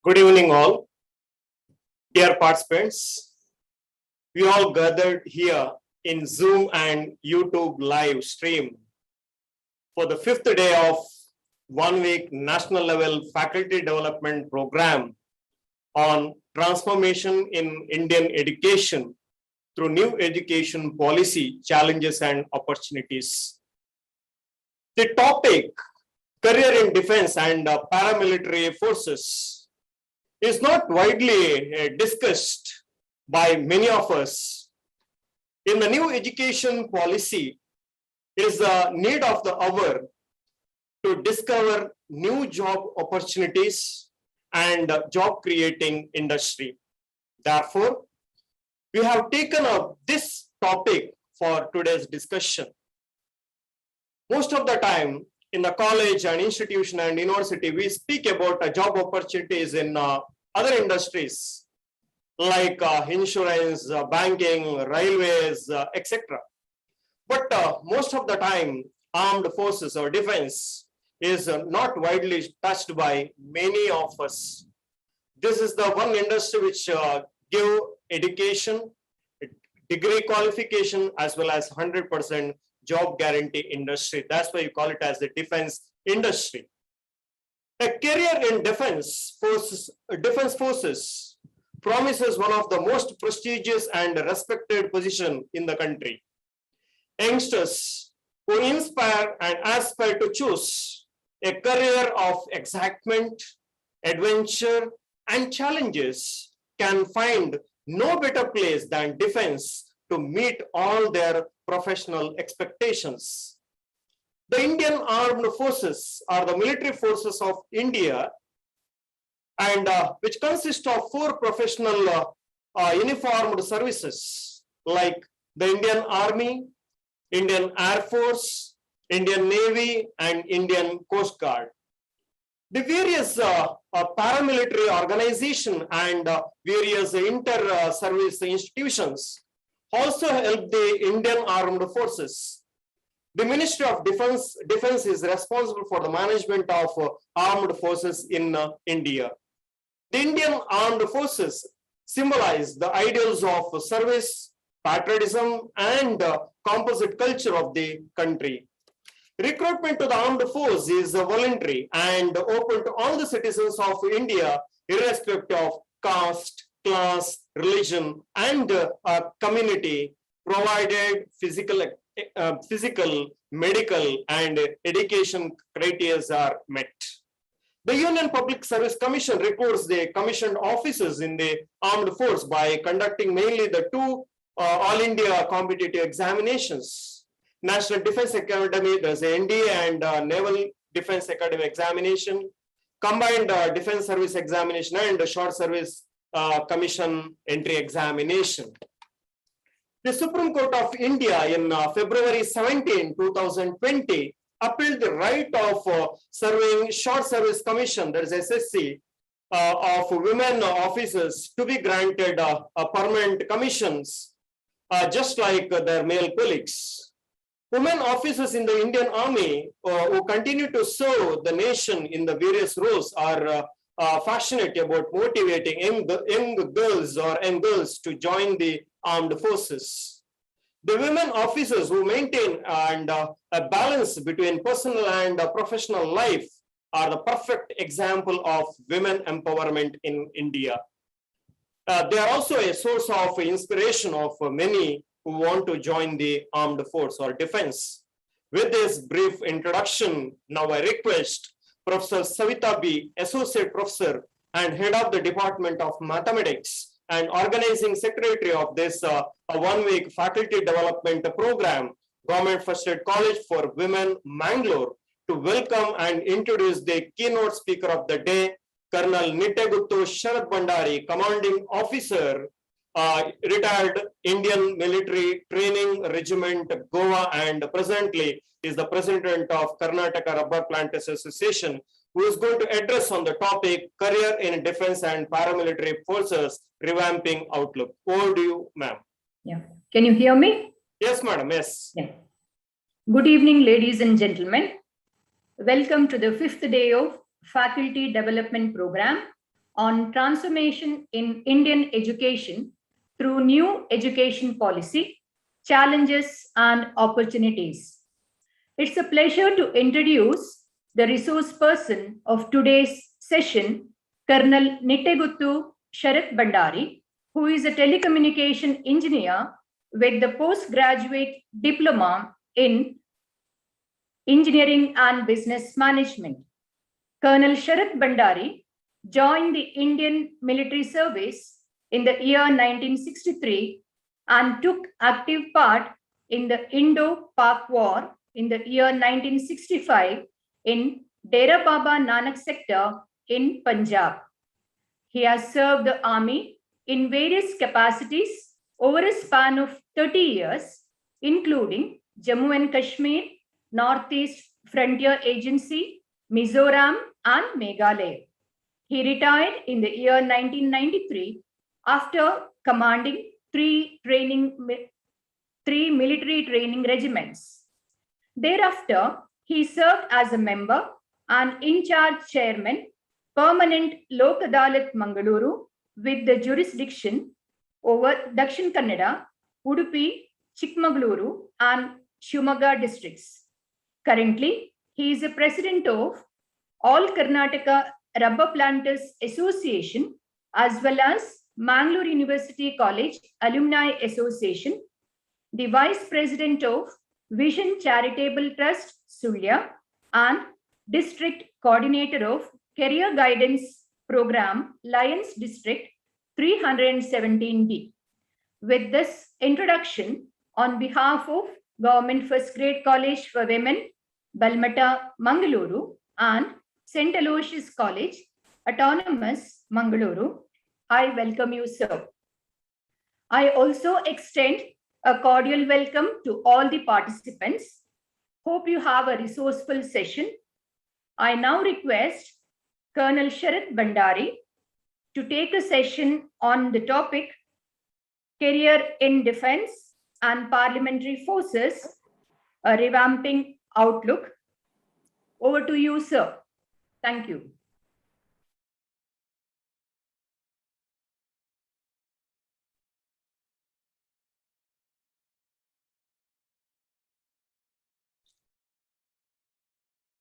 Good evening, all. Dear participants, we all gathered here in Zoom and YouTube live stream for the fifth day of 1 week national level faculty development program on transformation in Indian education through new education policy challenges and opportunities. The topic, career in defense and paramilitary forces, is not widely discussed by many of us. In the new education policy, it is the need of the hour to discover new job opportunities and job creating industry. Therefore, we have taken up this topic for today's discussion. Most of the time in the college and institution and university, we speak about job opportunities in other industries like insurance, banking, railways, etc. But most of the time, armed forces or defense is not widely touched by many of us. This is the one industry which give education, degree qualification, as well as 100% job guarantee industry. That's why you call it as the defense industry. A career in defense forces promises one of the most prestigious and respected position in the country. Youngsters who inspire and aspire to choose a career of excitement, adventure, and challenges can find no better place than defense to meet all their professional expectations. The Indian Armed Forces are the military forces of India, and which consist of 4 professional uniformed services like the Indian Army, Indian Air Force, Indian Navy, and Indian Coast Guard. The various paramilitary organization and various inter-service institutions also help the Indian Armed Forces. The Ministry of Defense is responsible for the management of armed forces in India. The Indian Armed Forces symbolize the ideals of service, patriotism, and composite culture of the country. Recruitment to the armed force is voluntary and open to all the citizens of India, irrespective of caste, class, religion, and community, provided physical, medical, and education criteria are met. The Union Public Service Commission records the commissioned officers in the armed force by conducting mainly the 2 All India competitive examinations. National Defense Academy, there's a NDA and Naval Defense Academy examination, combined defense service examination, and short service commission entry examination. The Supreme Court of India in February 17, 2020 upheld the right of serving short service commission, that is SSC, of women officers to be granted permanent commissions, just like their male colleagues. Women officers in the Indian Army who continue to serve the nation in the various roles are passionate about motivating young girls to join the armed forces. The women officers who maintain a balance between personal and professional life are the perfect example of women empowerment in India. They are also a source of inspiration of many who want to join the armed force or defense. With this brief introduction, now I request Professor Savita B., Associate Professor and Head of the Department of Mathematics and Organizing Secretary of this 1 week faculty development program, Government First Aid College for Women, Mangalore, to welcome and introduce the keynote speaker of the day, Colonel Nitteguttu Sharad Bhandari, Commanding Officer, retired Indian Military Training Regiment, Goa, and presently is the President of Karnataka Rubber Planters Association, who is going to address on the topic Career in Defense and Paramilitary Forces, Revamping Outlook. Over to you, ma'am. Yeah. Can you hear me? Yes, madam. Yes. Yeah. Good evening, ladies and gentlemen. Welcome to the 5th day of Faculty Development Program on transformation in Indian education through new education policy, challenges and opportunities. It's a pleasure to introduce the resource person of today's session, Colonel Nitteguttu Sharath Bandari, who is a telecommunication engineer with the postgraduate diploma in engineering and business management. Colonel Sharath Bandari joined the Indian military service in the year 1963 and took active part in the Indo-Pak War in the year 1965 in Dera Baba Nanak sector in Punjab. He has served the army in various capacities over a span of 30 years, including Jammu and Kashmir, Northeast Frontier Agency, Mizoram, and Meghalaya. He retired in the year 1993 after commanding three military training regiments. Thereafter, he served as a member and in-charge chairman, Permanent Lok Adalat Mangaluru, with the jurisdiction over Dakshin Kannada, Udupi, Chikmagaluru, and Shimoga districts. Currently, he is a president of All Karnataka Rubber Planters Association, as well as Mangalore University College Alumni Association, the vice president of Vision Charitable Trust, Sulya, and district coordinator of Career Guidance Program, Lions District 317D. With this introduction, on behalf of Government First Grade College for Women, Balmata, Mangaluru, and St. Aloysius College, Autonomous, Mangaluru, I welcome you, sir. I also extend a cordial welcome to all the participants. Hope you have a resourceful session. I now request Colonel Sharath Bandari to take a session on the topic Career in Defense and Parliamentary Forces, a revamping outlook. Over to you, sir. Thank you.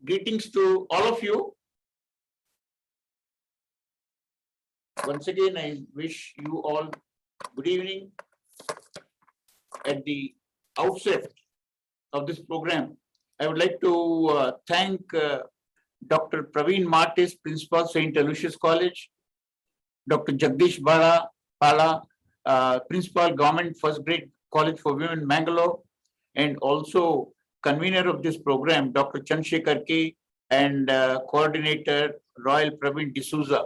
Greetings to all of you. Once again, I wish you all good evening. At the outset of this program, I would like to thank Dr. Praveen Martis, Principal, St. Aloysius College, Dr. Jagdish Pala, Principal, Government First Grade College for Women, Mangalore, and also convener of this program, Dr. Chandrasekhar K, and coordinator Royal Praveen D'Souza,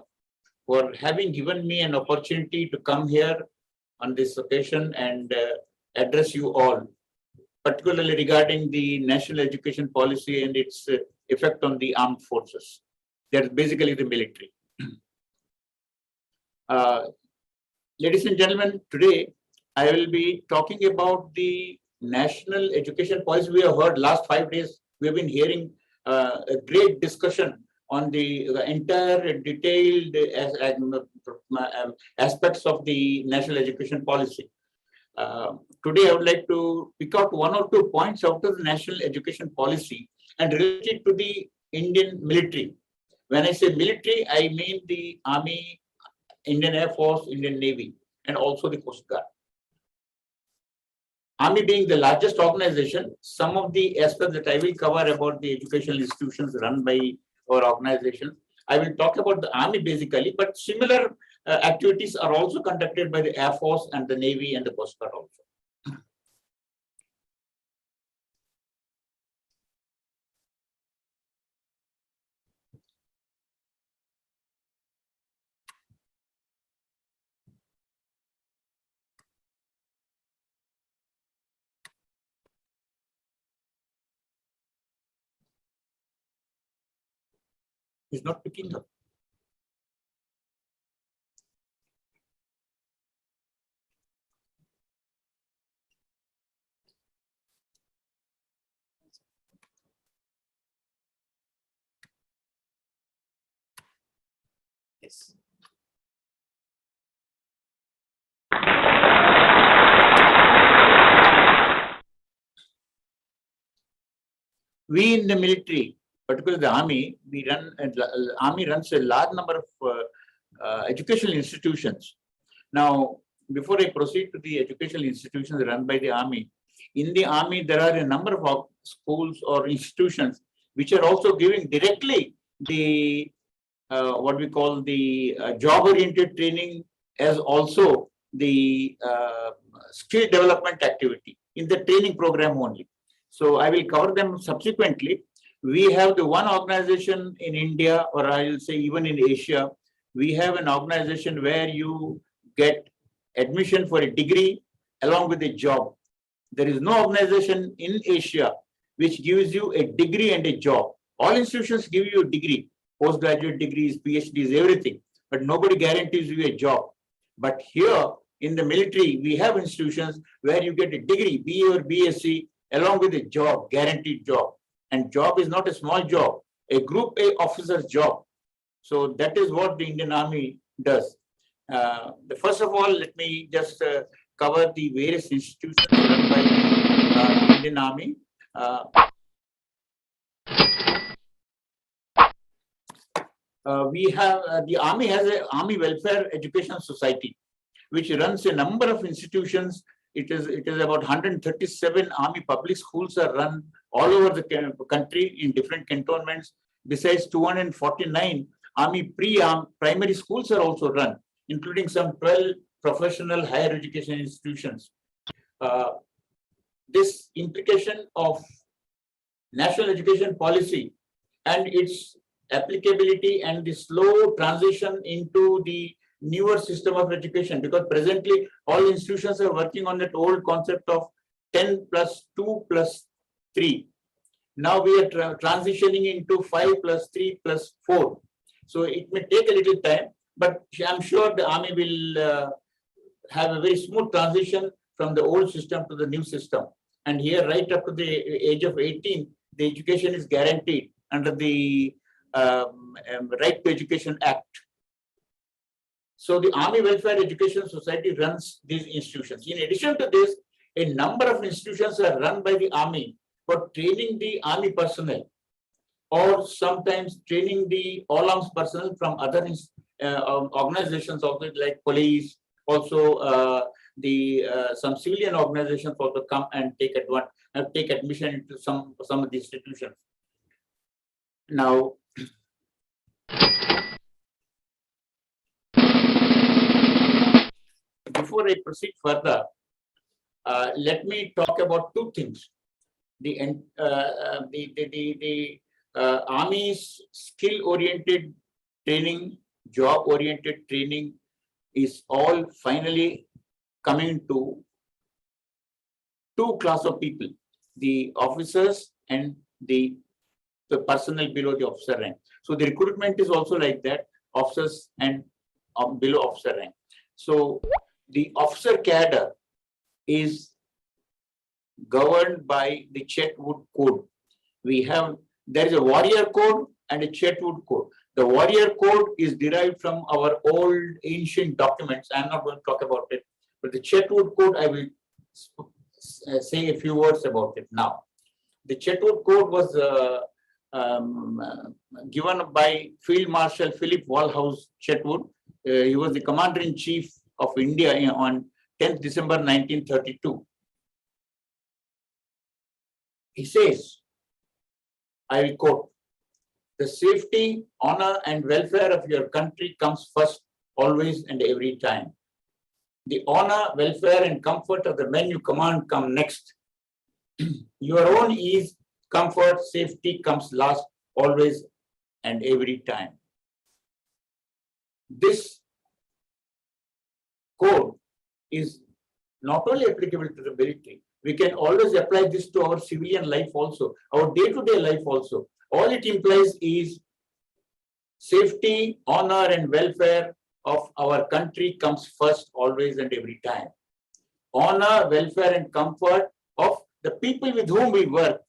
for having given me an opportunity to come here on this occasion and address you all, particularly regarding the national education policy and its effect on the armed forces. That is basically the military. Ladies and gentlemen, today I will be talking about the national education policy. We have heard last 5 days, we have been hearing a great discussion on the entire detailed aspects of the national education policy. Today, I would like to pick out 1 or 2 points out of the national education policy and relate it to the Indian military. When I say military, I mean the Army, Indian Air Force, Indian Navy, and also the Coast Guard. Army being the largest organization, some of the aspects that I will cover about the educational institutions run by our organization, I will talk about the Army basically, but similar activities are also conducted by the Air Force and the Navy and the Coast Guard also. He's not picking up. Yes. We in the military, particularly the army, army runs a large number of educational institutions. Now, before I proceed to the educational institutions run by the army, in the army there are a number of schools or institutions which are also giving directly the what we call the job-oriented training, as also the skill development activity in the training program only. So I will cover them subsequently. We have the one organization in India, or I will say even in Asia, we have an organization where you get admission for a degree along with a job. There is no organization in Asia which gives you a degree and a job. All institutions give you a degree, postgraduate degrees, PhDs, everything, but nobody guarantees you a job. But here in the military, we have institutions where you get a degree, BA or BSc, along with a job, guaranteed job. And job is not a small job, a Group A officer's job. So that is what the Indian Army does. First of all, let me just cover the various institutions run by the Indian Army. We have the Army has an Army Welfare Education Society, which runs a number of institutions. It is about 137 Army public schools are run all over the country in different cantonments. Besides, 249 Army primary schools are also run, including some 12 professional higher education institutions. This implication of national education policy and its applicability and the slow transition into the newer system of education, because presently all institutions are working on that old concept of 10 plus 2 plus 3. Now we are transitioning into 5 plus 3 plus 4. So it may take a little time, but I'm sure the Army will have a very smooth transition from the old system to the new system. And here, right up to the age of 18, the education is guaranteed under the Right to Education Act. So the Army Welfare Education Society runs these institutions. In addition to this, a number of institutions are run by the Army for training the Army personnel, or sometimes training the all-arms personnel from other organizations, also like police, also some civilian organizations also come and take admission into some of the institutions. Now, before I proceed further, let me talk about two things. The Army's skill-oriented training, job-oriented training is all finally coming to two classes of people: the officers and the personnel below the officer rank. So the recruitment is also like that, officers and below officer rank. So the officer cadre is governed by the Chetwood Code. There is a warrior code and a Chetwood Code. The warrior code is derived from our old ancient documents. I'm not going to talk about it, but the Chetwood Code, I will say a few words about it now. The Chetwood Code was given by Field Marshal Philip Walhouse Chetwood. He was the Commander-in-Chief of India on 10th December 1932. He says, I will quote, "The safety, honor, and welfare of your country comes first, always and every time. The honor, welfare, and comfort of the men you command come next. Your own ease, comfort, safety comes last, always and every time." This code is not only applicable to the military, we can always apply this to our civilian life also, our day-to-day life also. All it implies is safety, honor, and welfare of our country comes first, always and every time. Honor, welfare, and comfort of the people with whom we work,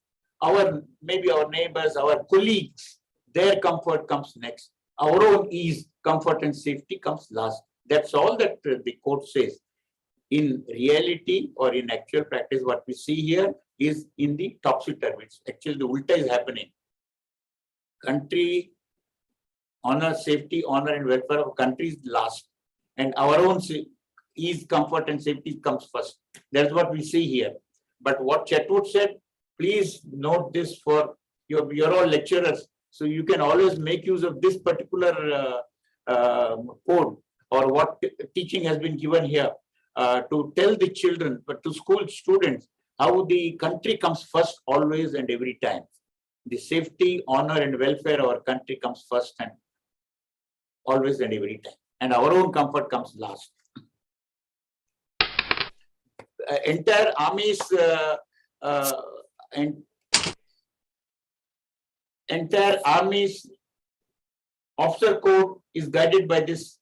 maybe our neighbors, our colleagues, their comfort comes next. Our own ease, comfort, and safety comes last. That's all that the code says. In reality or in actual practice, what we see here, is in the topsy-turvy. Actually, the ulta is happening. Country, honor, safety, honor and welfare of country is last. And our own ease, comfort and safety comes first. That's what we see here. But what Chetwood said, please note this for you're all lecturers. So you can always make use of this particular code or what teaching has been given here to tell the children, but to school students, how the country comes first always and every time. The safety, honor and welfare of our country comes first and always and every time. And our own comfort comes last. Entire army's entire army's officer code is guided by this.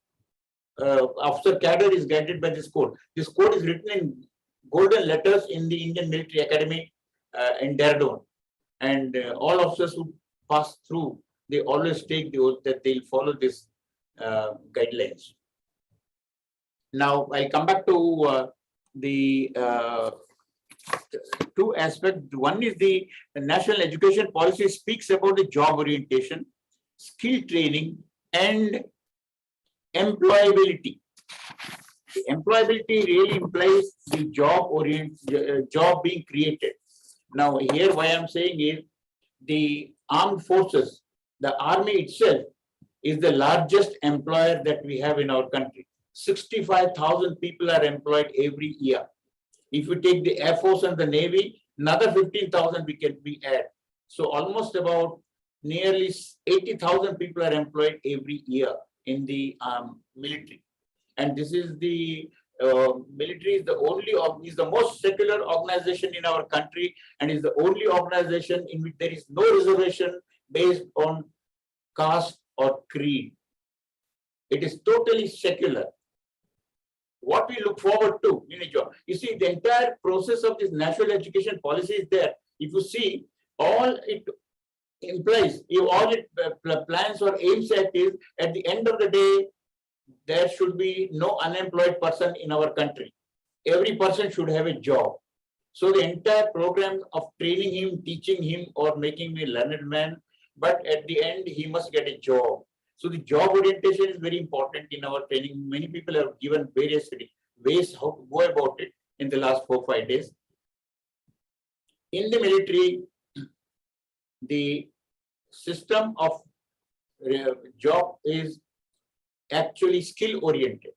Officer cadre is guided by this code. This code is written in golden letters in the Indian Military Academy in Dehradun. And all officers who pass through, they always take the oath that they'll follow this guidelines. Now, I'll come back to the two aspects. One is the National Education Policy speaks about the job orientation, skill training, and employability. The employability really implies the job being created. Now, here why I'm saying is the armed forces, the army itself is the largest employer that we have in our country. 65,000 people are employed every year. If you take the Air Force and the Navy, another 15,000 we add. So almost about nearly 80,000 people are employed every year in the military. And this is the military is the most secular organization in our country and is the only organization in which there is no reservation based on caste or creed. It is totally secular. What we look forward to in a job. You see, the entire process of this national education policy is there. If you see, all it implies, all it plans or aims at is, at the end of the day, there should be no unemployed person in our country. Every person should have a job. So the entire program of training him, teaching him, or making him a learned man, but at the end, he must get a job. So the job orientation is very important in our training. Many people have given various ways how to go about it in the last 4 or 5 days. In the military, the system of job is actually skill oriented.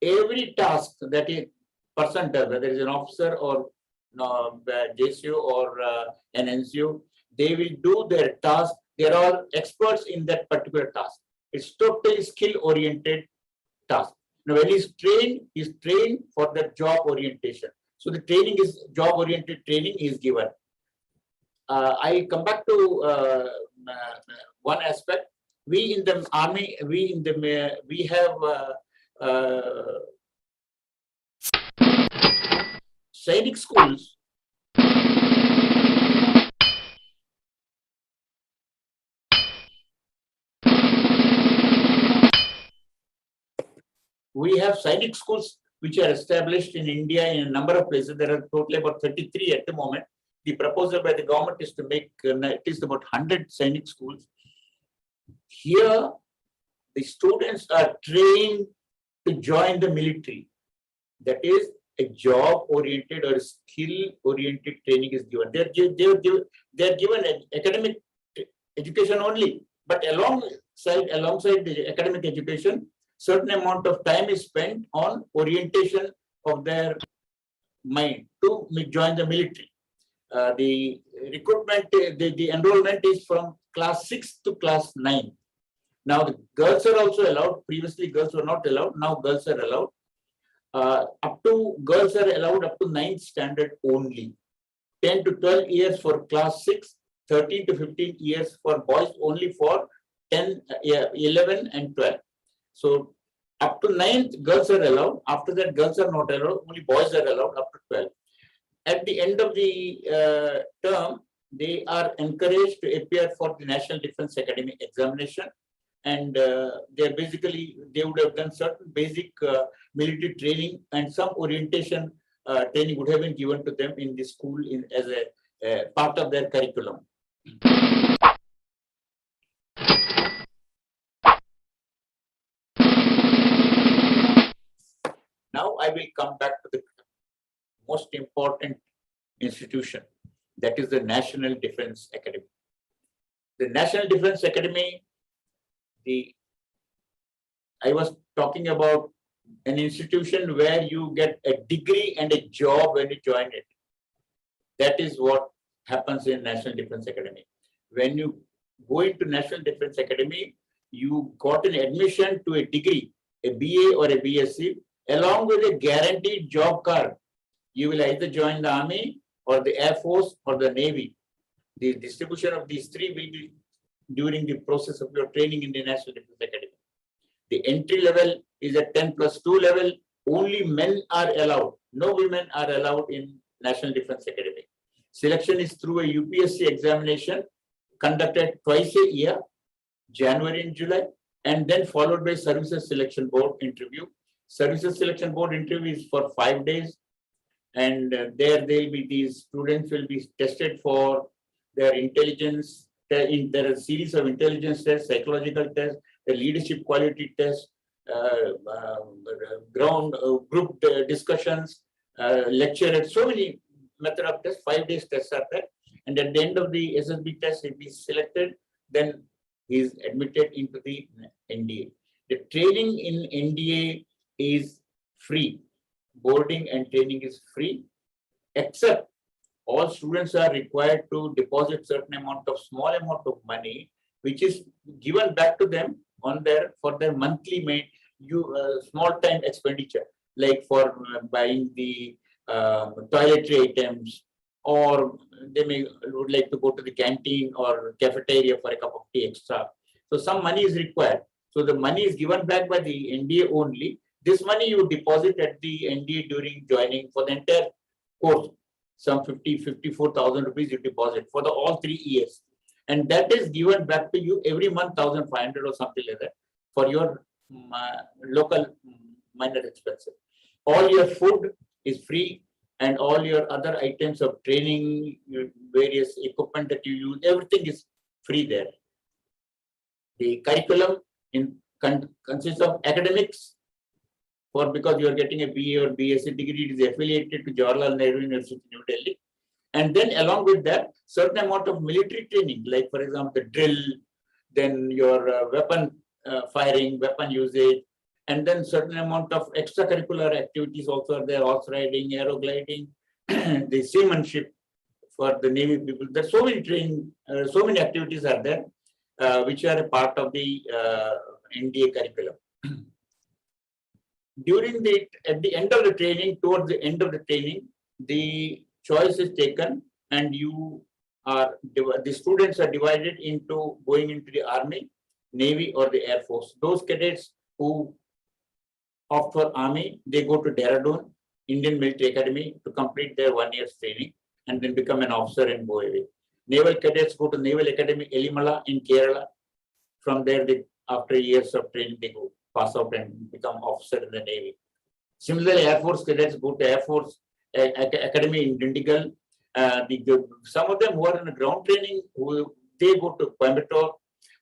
Every task that a person does, whether it's an officer or JCO or an NCO, they will do their task. They are all experts in that particular task. It's totally skill-oriented task. Now, when he's trained for the job orientation. So the training is job-oriented training is given. I come back to one aspect. We in the army, we have Sainik schools. We have Sainik schools which are established in India in a number of places. There are totally about 33 at the moment. The proposal by the government is to make at least about 100 Sainik schools. Here, the students are trained to join the military. That is, a job-oriented or skill-oriented training is given. They're given an academic education only, but alongside the academic education, certain amount of time is spent on orientation of their mind to join the military. The recruitment, the enrollment is from class 6 to class 9. Now, the girls are also allowed. Previously, girls were not allowed. Now, girls are allowed. Girls are allowed up to 9th standard only. 10 to 12 years for class 6, 13 to 15 years for boys only for 10, 11 and 12. So up to 9th, girls are allowed. After that, girls are not allowed. Only boys are allowed up to 12. At the end of the term, they are encouraged to appear for the National Defense Academy examination. And they would have done certain basic military training and some orientation training would have been given to them in the school as a part of their curriculum. Now I will come back to the most important institution, that is the National Defence Academy. The National Defence Academy, I was talking about an institution where you get a degree and a job when you join it. That is what happens in National Defence Academy. When you go into National Defence Academy, you got an admission to a degree, a BA or a BSc, along with a guaranteed job card. You will either join the Army or the Air Force or the Navy. The distribution of these three will be during the process of your training in the National Defence Academy. The entry level is a 10+2 level. Only men are allowed. No women are allowed in National Defence Academy. Selection is through a UPSC examination conducted twice a year, January and July, and then followed by Services Selection Board interview. Services Selection Board interview is for 5 days, and there will be these students will be tested for their intelligence. There are a series of intelligence tests, psychological tests, the leadership quality test, group discussions, lecture, so many method of tests. 5 days tests are there, and at the end of the SSB test, if he is selected, then he is admitted into the NDA. The training in NDA is free. Boarding and training is free, except all students are required to deposit small amount of money, which is given back to them for their monthly small time expenditure, like for buying the toiletry items, or they would like to go to the canteen or cafeteria for a cup of tea extra. So some money is required. So the money is given back by the NDA only. This money you deposit at the NDA during joining for the entire course. Some 54,000 rupees you deposit for all 3 years. And that is given back to you every month, 1,500 or something like that, for your local minor expenses. All your food is free, and all your other items of training, various equipment that you use, everything is free there. The curriculum consists of academics, because you are getting a BA or BSc degree, it is affiliated to Jawaharlal Nehru University, New Delhi. And then along with that, certain amount of military training, like for example, the drill, then your weapon firing, weapon usage, and then certain amount of extracurricular activities also are there, horse riding, aero gliding, the seamanship for the Navy people. There's so many training, so many activities are there, which are a part of the NDA curriculum. At the end of the training, towards the end of the training, the choice is taken, and the students are divided into going into the Army, Navy, or the Air Force. Those cadets who opt for Army, they go to Dehradun, Indian Military Academy, to complete their 1 year's training and then become an officer and go away. Naval cadets go to Naval Academy, Elimala in Kerala. From there, after years of training, they go pass out and become officer in the Navy. Similarly, Air Force cadets go to Air Force Academy in Dindigul. Some of them who are in the ground training, they go to Coimbatore,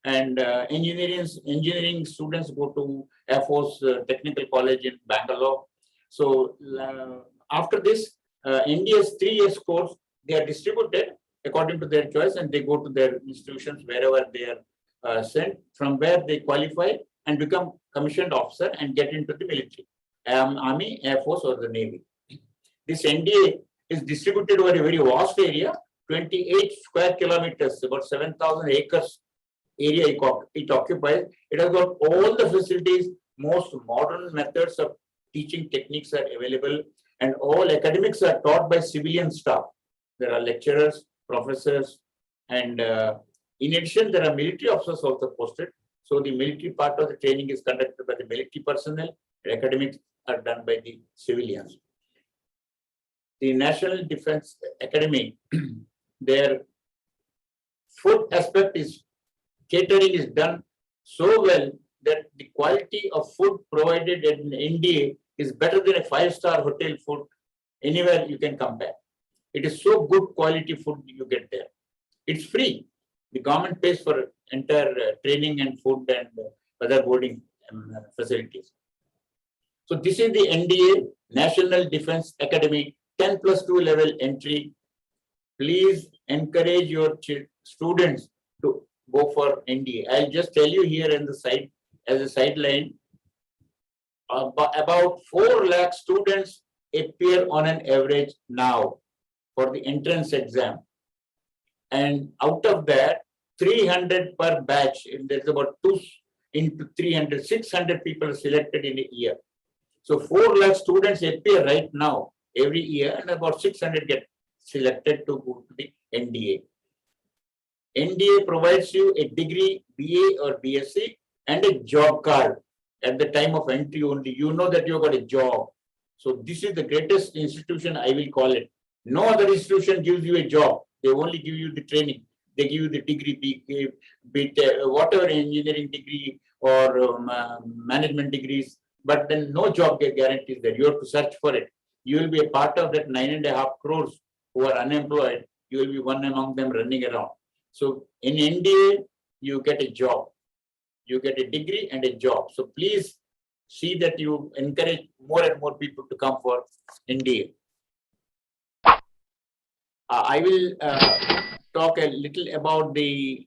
and engineering students go to Air Force Technical College in Bangalore. So after this, India's 3 years course, they are distributed according to their choice, and they go to their institutions wherever they are sent, from where they qualify and become commissioned officer and get into the military, Army, Air Force, or the Navy. This NDA is distributed over a very vast area, 28 square kilometers, about 7,000 acres area it occupies. It has got all the facilities, most modern methods of teaching techniques are available, and all academics are taught by civilian staff. There are lecturers, professors, and in addition, there are military officers also posted. So the military part of the training is conducted by the military personnel. The academics are done by the civilians. The National Defence Academy, their food aspect is catering is done so well that the quality of food provided in India is better than a 5-star hotel food Anywhere you can come back. It is so good quality food you get there. It's free. The government pays for entire training and food and other boarding facilities. So this is the NDA, National Defense Academy 10+2 level entry. Please encourage your students to go for NDA. I'll just tell you here in the side, as a sideline, about 4 lakh students appear on an average now for the entrance exam. And out of that, 300 per batch, there's about 2 into 300, 600 people selected in a year. So 4 lakh students appear right now every year, and about 600 get selected to go to the NDA. NDA provides you a degree, BA or BSc, and a job card at the time of entry only. You know that you got a job. So this is the greatest institution, I will call it. No other institution gives you a job. They only give you the training. They give you the degree, whatever engineering degree or management degrees, but then no job guarantees there. You have to search for it. You will be a part of that 9.5 crores who are unemployed. You will be one among them running around. So in NDA, you get a job. You get a degree and a job. So please see that you encourage more and more people to come for NDA. I will talk a little about the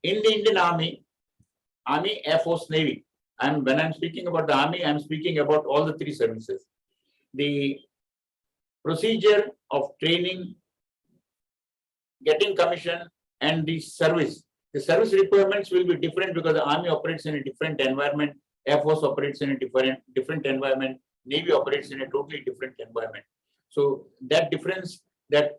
in the Indian Army, Air Force, Navy. When I'm speaking about the Army, I'm speaking about all the 3 services. The procedure of training, getting commission, and the service. The service requirements will be different because the Army operates in a different environment, Air Force operates in a different environment, Navy operates in a totally different environment. So that difference, that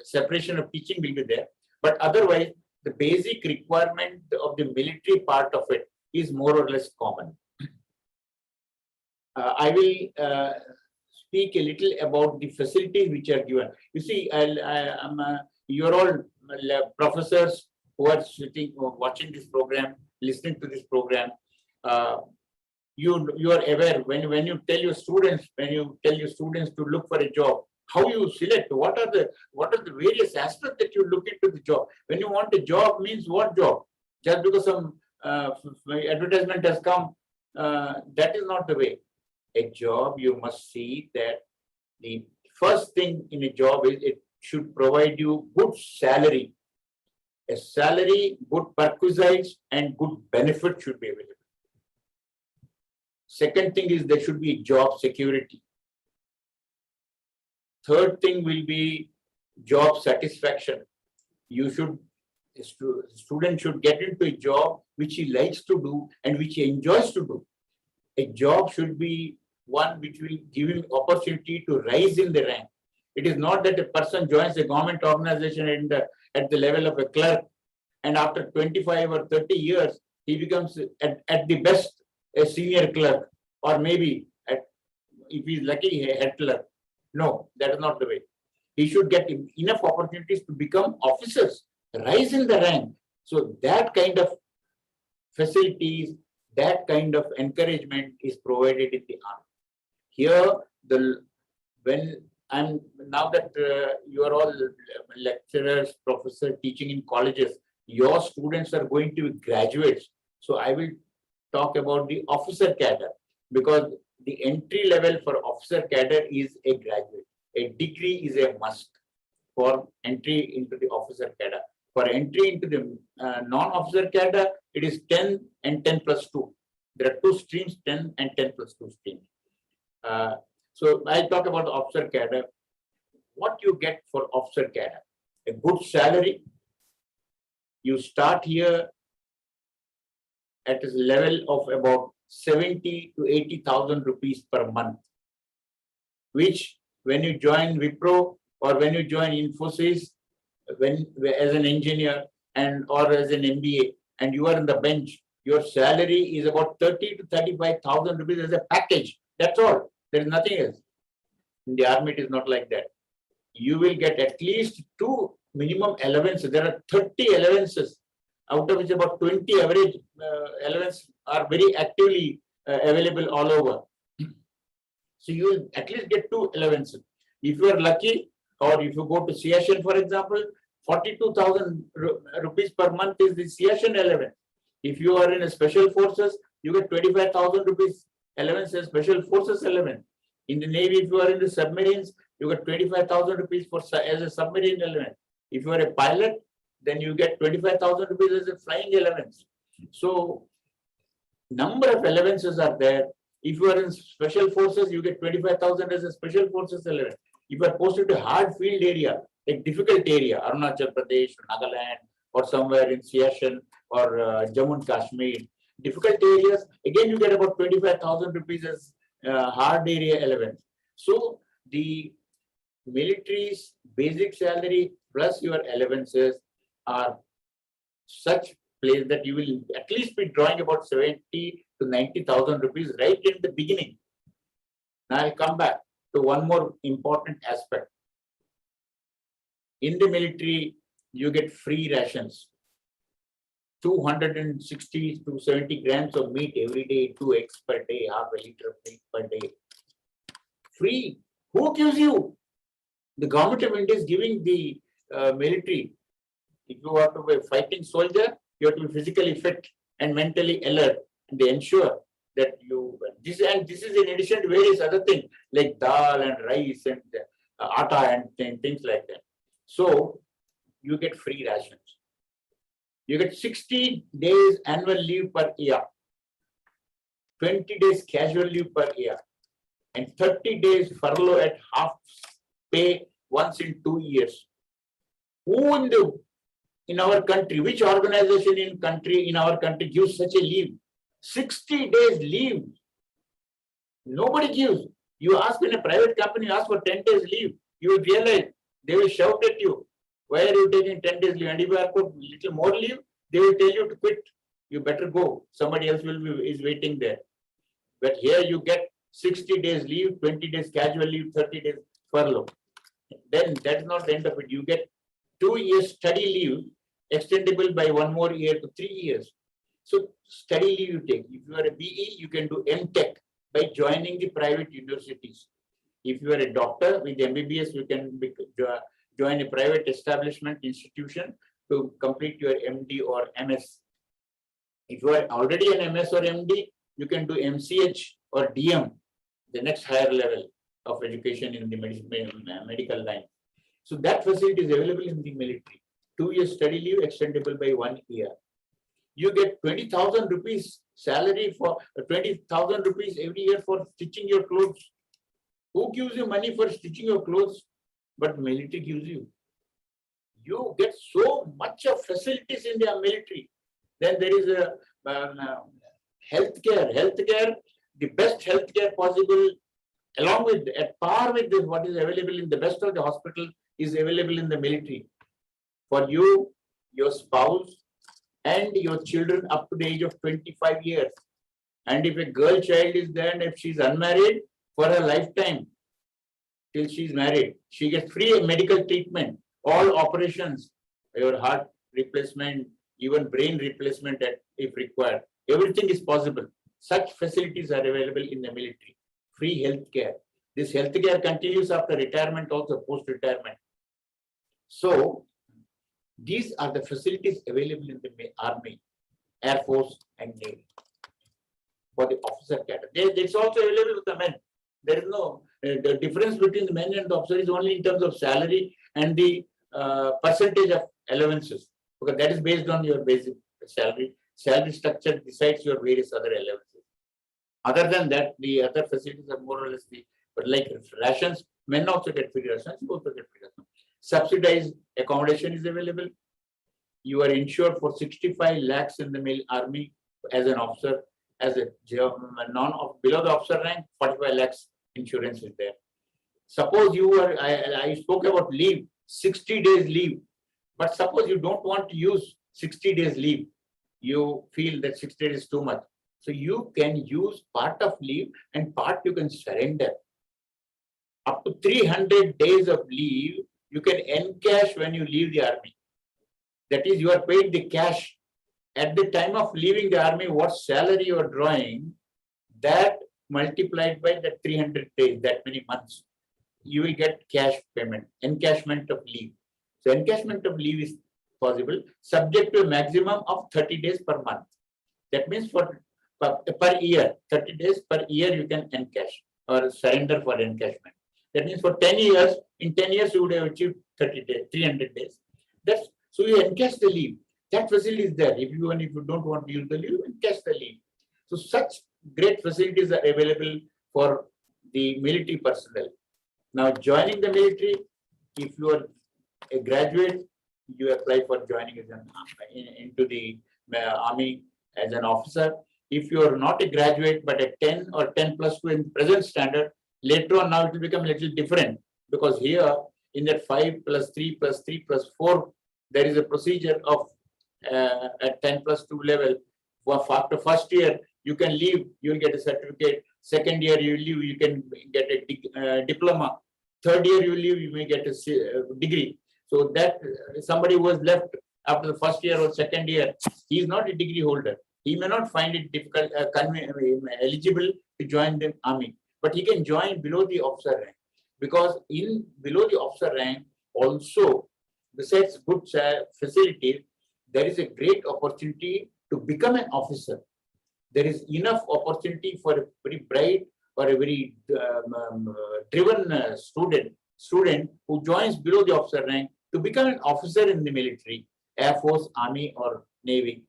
separation of teaching will be there. But otherwise, the basic requirement of the military part of it is more or less common. I will speak a little about the facilities which are given. You see, you're all professors who are sitting, watching this program, listening to this program. You are aware when you tell your students, to look for a job, how you select, what are the various aspects that you look into the job. When you want a job, means what job? Just because some advertisement has come, that is not the way. A job, you must see that the first thing in a job is it should provide you good salary. A salary, good perquisites, and good benefit should be available. Second thing is there should be job security. Third thing will be job satisfaction. Student should get into a job which he likes to do and which he enjoys to do. A job should be one which will give him opportunity to rise in the rank. It is not that a person joins a government organization at the level of a clerk, and after 25 or 30 years, he becomes at the best a senior clerk, or maybe if he's lucky, a head clerk. No, that is not the way. He should get enough opportunities to become officers, rise in the rank. So that kind of facilities, that kind of encouragement is provided in the army. Here, now that you are all lecturers, professors teaching in colleges, your students are going to be graduates. So I will talk about the officer cadre, because the entry level for officer cadre is a graduate. A degree is a must for entry into the officer cadre. For entry into the non-officer cadre, it is 10 and 10+2. There are 2 streams, 10 and 10+2 streams. So I talk about the officer cadre. What you get for officer cadre? A good salary. You start here at a level of about 70 to 80,000 rupees per month, which when you join Wipro or when you join Infosys, as an engineer or as an MBA, and you are in the bench, your salary is about 30 to 35,000 rupees as a package. That's all. There is nothing else. In the army, it is not like that. you will get at least 2 minimum allowances. There are 30 allowances, out of which about 20 average allowances are very actively available all over. So you will at least get 2 allowances. If you are lucky, or if you go to CSN, for example, 42,000 rupees per month is the CSN allowance. If you are in a special forces, you get 25,000 rupees allowance as special forces allowance. In the Navy, if you are in the submarines, you get 25,000 rupees as a submarine allowance. If you are a pilot, then you get 25,000 rupees as a flying allowance. So, number of allowances are there. If you are in special forces, you get 25,000 as a special forces allowance. If you are posted to hard field area, a difficult area, Arunachal Pradesh, Nagaland, or somewhere in Siachen or Jammu and Kashmir, difficult areas, again you get about 25,000 rupees as hard area allowance. So the military's basic salary plus your allowances are such place that you will at least be drawing about 70 to 90,000 rupees right in the beginning. Now I'll come back to one more important aspect. In the military, you get free rations. 260 to 70 grams of meat every day, 2 eggs per day, half a liter of milk per day. Free. Who gives you? The government of India is giving the military. If you are to be a fighting soldier, you have to be physically fit and mentally alert. And they ensure that you, this is in addition to various other things like dal and rice and atta and things like that. So you get free rations. You get 60 days annual leave per year, 20 days casual leave per year, and 30 days furlough at half pay once in 2 years. Who in our country, which organization in our country gives such a leave? 60 days leave. Nobody gives. You ask in a private company, you ask for 10 days leave, you will realize they will shout at you. Why are you taking 10 days leave? And if you ask for a little more leave, they will tell you to quit. You better go. Somebody else is waiting there. But here you get 60 days leave, 20 days casual leave, 30 days furlough. Then that's not the end of it. You get 2 years study leave, extendable by 1 more year to 3 years. So study leave you take. If you are a BE, you can do MTech by joining the private universities. If you are a doctor with MBBS, you can join a private establishment institution to complete your MD or MS. If you are already an MS or MD, you can do MCH or DM, the next higher level of education in the medical line. So that facility is available in the military. 2 years study leave extendable by 1 year. You get 20,000 rupees salary for 20,000 rupees every year for stitching your clothes. Who gives you money for stitching your clothes? But military gives you. You get so much of facilities in the military. Then there is a healthcare. Healthcare, the best healthcare possible, along with, at par with this, what is available in the best of the hospital is available in the military. For you, your spouse, and your children up to the age of 25 years. And if a girl child is there and if she's unmarried, for her lifetime, till she's married, she gets free medical treatment, all operations, your heart replacement, even brain replacement if required. Everything is possible. Such facilities are available in the military. Free healthcare. This healthcare continues after retirement, also post-retirement. So, these are the facilities available in the Army, Air Force, and Navy for the officer category. It's also available with the men. There is no the difference between the men and the officer is only in terms of salary and the percentage of allowances, because that is based on your basic salary. Salary structure decides your various other allowances. Other than that, the other facilities are more or less but like rations, men also get free rations, you also get free rations. Subsidized accommodation is available. You are insured for 65 lakhs in the army as an officer. As a below the officer rank, 45 lakhs insurance is there. Suppose you are, I spoke about leave, 60 days leave. But suppose you don't want to use 60 days leave. You feel that 60 days is too much. So you can use part of leave and part you can surrender. Up to 300 days of leave you can encash when you leave the army. That is, you are paid the cash. At the time of leaving the army, what salary you are drawing, that multiplied by the 300 days, that many months, you will get cash payment, encashment of leave. So encashment of leave is possible, subject to a maximum of 30 days per month. That means per year, 30 days per year you can encash or surrender for encashment. That means for 10 years, in 10 years you would have achieved 30 days, 300 days. That's so you encash the leave. That facility is there. If you don't want to use the leave, encash the leave. So such great facilities are available for the military personnel. Now joining the military, if you are a graduate, you apply for joining as into the army as an officer. If you are not a graduate but a 10 or 10 plus 2 in present standard, later on now it will become a little different, because here in that 5 plus 3 plus 3 plus 4, there is a procedure of at 10 plus 2 level. After first year, you can leave, you will get a certificate. Second year, you leave, you can get a diploma. Third year, you leave, you may get a degree. So that somebody who was left after the first year or second year, he is not a degree holder. He may not find it difficult, eligible to join the army, but he can join below the officer rank, because in below the officer rank also, besides good facilities, there is a great opportunity to become an officer. There is enough opportunity for a very bright or a very driven student who joins below the officer rank to become an officer in the military, Air Force, Army, or Navy.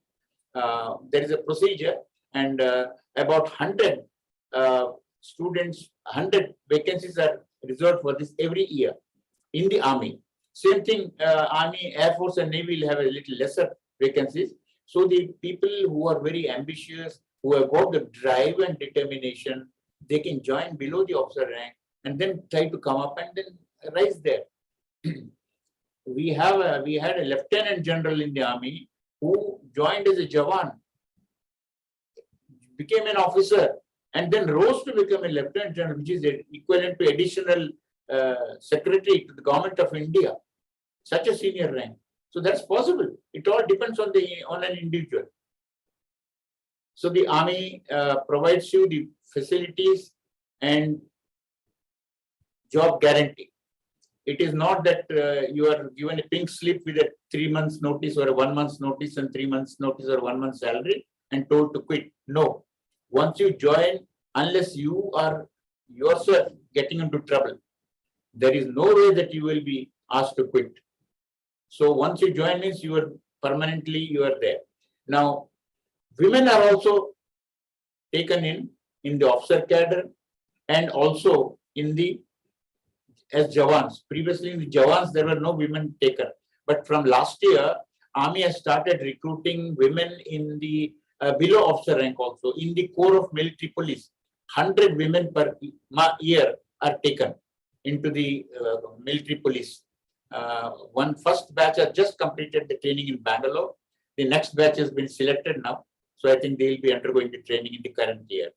There is a procedure, and about 100 students, 100 vacancies are reserved for this every year in the Army. Same thing, Army, Air Force, and Navy will have a little lesser vacancies. So the people who are very ambitious, who have got the drive and determination, they can join below the officer rank and then try to come up and then rise there. We had a lieutenant general in the army who joined as a Jawan, became an officer, and then rose to become a lieutenant general, which is equivalent to additional secretary to the government of India. Such a senior rank. So that's possible. It all depends on an individual. So the army provides you the facilities and job guarantee. It is not that you are given a pink slip with a 3 months notice or a 1 month's notice and 3 months notice or 1 month's salary and told to quit. No. Once you join, unless you are yourself getting into trouble, there is no way that you will be asked to quit. So once you join means you are permanently, you are there. Now, women are also taken in the officer cadre and also in the as Jawans. Previously in the Jawans, there were no women taken. But from last year, Army has started recruiting women in the below officer rank also. In the Corps of Military Police, 100 women per year are taken into the military police. One first batch has just completed the training in Bangalore. The next batch has been selected now. So I think they will be undergoing the training in the current year.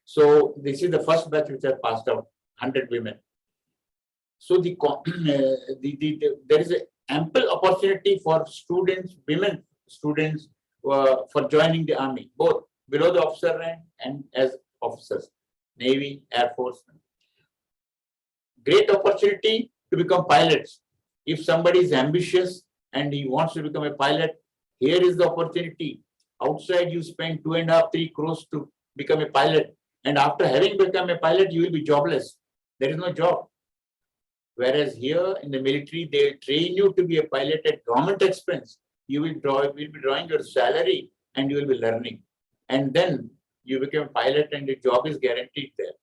So this is the first batch which has passed out, 100 women. So there is an ample opportunity for students, women students, for joining the army, both below the officer rank and as officers, Navy, Air Force. Great opportunity to become pilots. If somebody is ambitious and he wants to become a pilot, here is the opportunity. Outside, you spend 2.5, 3 crores to become a pilot. And after having become a pilot, you will be jobless. There is no job. Whereas here in the military, they will train you to be a pilot at government expense. You will be drawing your salary and you will be learning. And then you become a pilot and your job is guaranteed there.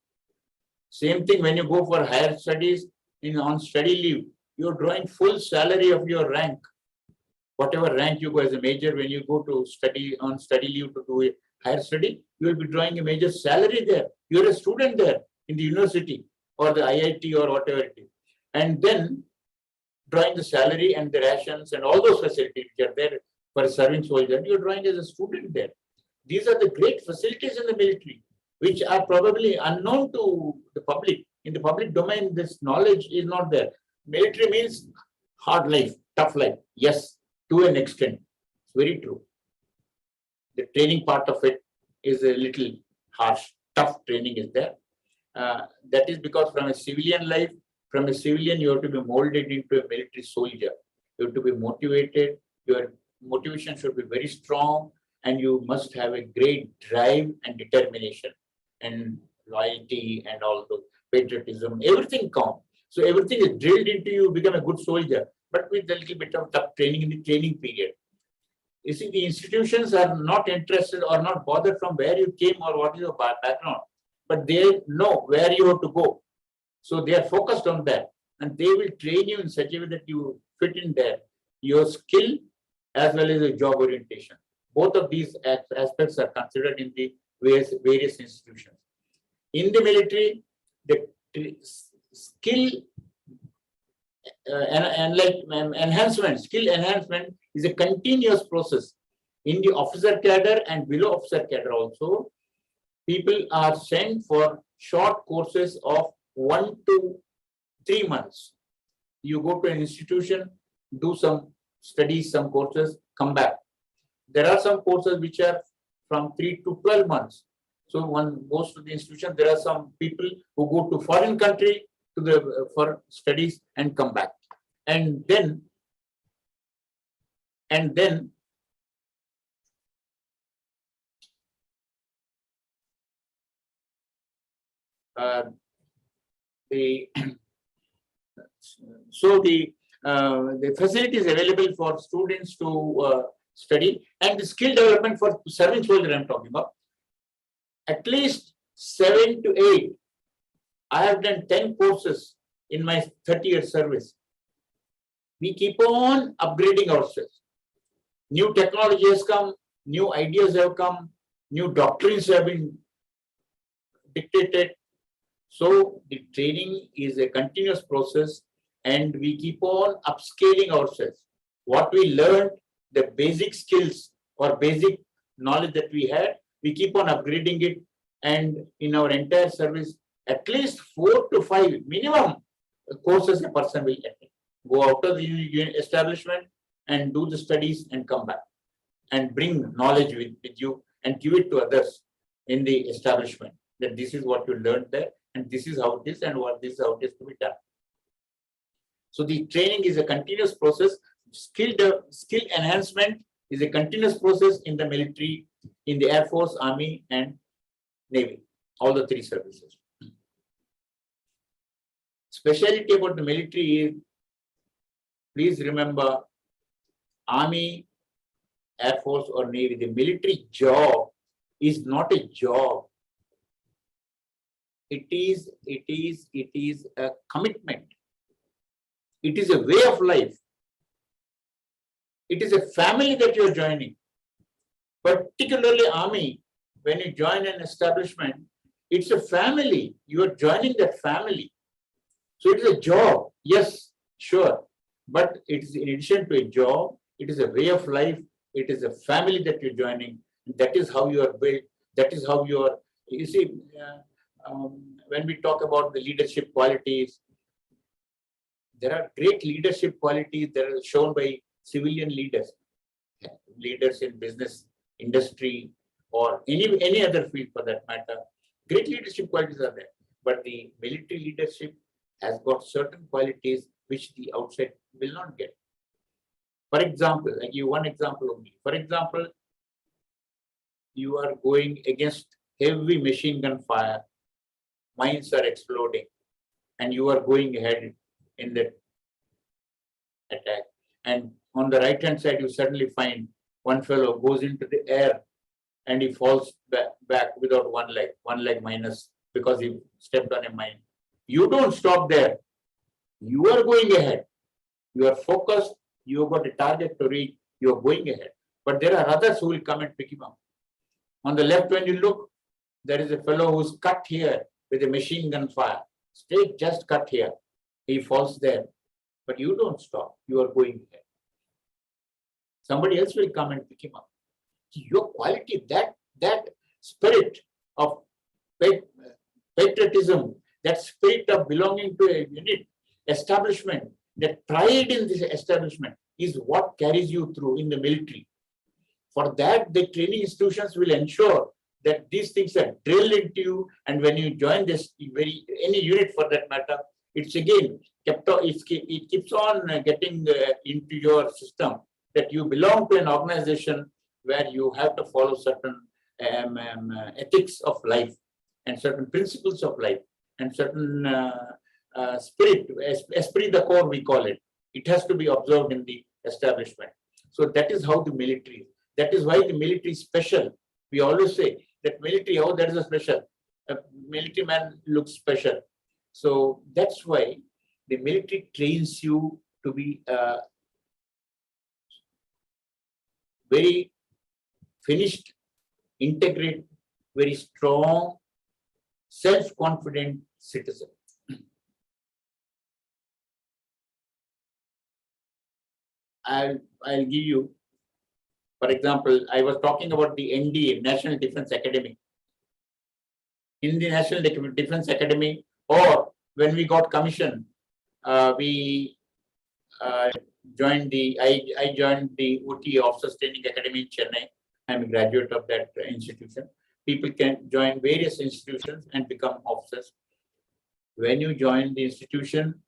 Same thing when you go for higher studies on study leave, you're drawing full salary of your rank. Whatever rank you go as a major, when you go to study on study leave to do a higher study, you will be drawing a major salary there. You're a student there in the university or the IIT or whatever it is. And then drawing the salary and the rations and all those facilities which are there for a serving soldier, you're drawing as a student there. These are the great facilities in the military, which are probably unknown to the public. In the public domain, this knowledge is not there. Military means hard life, tough life. Yes, to an extent. It's very true. The training part of it is a little harsh. Tough training is there. That is because from a civilian life, from a civilian, you have to be molded into a military soldier. You have to be motivated. Your motivation should be very strong, and you must have a great drive and determination and loyalty and all those patriotism. Everything counts. So everything is drilled into you, become a good soldier, but with a little bit of tough training in the training period. You see, the institutions are not interested or not bothered from where you came or what is your background, but they know where you have to go. So they are focused on that, and they will train you in such a way that you fit in there. Your skill as well as your job orientation. Both of these aspects are considered in the various institutions. In the military, the skill skill enhancement is a continuous process. In the officer cadre and below officer cadre also, people are sent for short courses of 1 to 3 months. You go to an institution, do some studies, some courses, come back. There are some courses which are from 3 to 12 months. So one goes to the institution, there are some people who go to foreign country for studies and come back. And then the facilities available for students to study, and the skill development for serving soldier I'm talking about. At least 7 to 8. I have done 10 courses in my 30-year service. We keep on upgrading ourselves. New technology has come, new ideas have come, new doctrines have been dictated. So the training is a continuous process, and we keep on upscaling ourselves. What we learned, the basic skills or basic knowledge that we had, we keep on upgrading it, and in our entire service, at least 4 to 5 minimum courses a person will attend. Go out of the establishment and do the studies and come back and bring knowledge with you and give it to others in the establishment, that this is what you learned there and this is how it is and what this is how it is to be done. So the training is a continuous process. Skill enhancement is a continuous process in the military, in the Air Force, Army, and Navy, all the 3 services. Speciality about the military is, please remember, Army, Air Force, or Navy, the military job is not a job. It is a commitment. It is a way of life. It is a family that you are joining. Particularly Army, when you join an establishment, it's a family. You are joining that family. So it is a job, yes, sure. But it is in addition to a job, it is a way of life. It is a family that you're joining. That is how you are built. That is how you are. You see, when we talk about the leadership qualities, there are great leadership qualities that are shown by civilian leaders, leaders in business, industry, or any other field for that matter. Great leadership qualities are there. But the military leadership has got certain qualities which the outside will not get. For example, I give you one example only. For example, you are going against heavy machine gun fire, mines are exploding, and you are going ahead in that attack. And on the right hand side, you suddenly find one fellow goes into the air and he falls back without one leg minus, because he stepped on a mine. You don't stop there. You are going ahead. You are focused. You have got a target to reach. You are going ahead. But there are others who will come and pick him up. On the left, when you look, there is a fellow who's cut here with a machine gun fire. Straight just cut here. He falls there. But you don't stop. You are going ahead. Somebody else will come and pick him up. Your quality, that spirit of patriotism, that spirit of belonging to a unit, establishment, That pride in this establishment is what carries you through in the military. For that, the training institutions will ensure that these things are drilled into you, and when you join this any unit for that matter, it's again kept on, it keeps on getting into your system that you belong to an organization where you have to follow certain ethics of life and certain principles of life and certain esprit de corps we call it. It has to be observed in the establishment. So that is how the military is. That is why the military is special. We always say that military, oh, that is a special. A military man looks special. So that's why the military trains you to be very finished, integrate, very strong, self-confident citizen. I'll give you, for example, I was talking about the NDA, National Defense Academy. In the National Defense Academy, or when we got commission, we joined I joined the OT Officers Training Academy in Chennai. I'm a graduate of that institution. People can join various institutions and become officers. When you join the institution,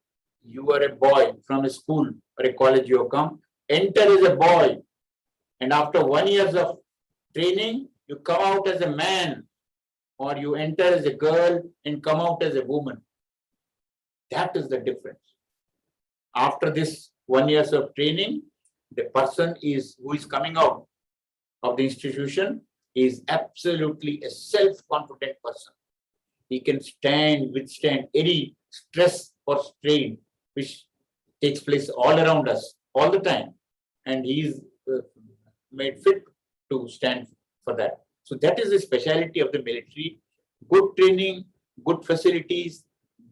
you are a boy from a school or a college you have come, enter as a boy. And after 1 year of training, you come out as a man, or you enter as a girl and come out as a woman. That is the difference. After this 1 year of training, the person who is coming out of the institution is absolutely a self-confident person. He can withstand any stress or strain which takes place all around us all the time, and he is made fit to stand for that. So that is the speciality of the military. Good training, good facilities,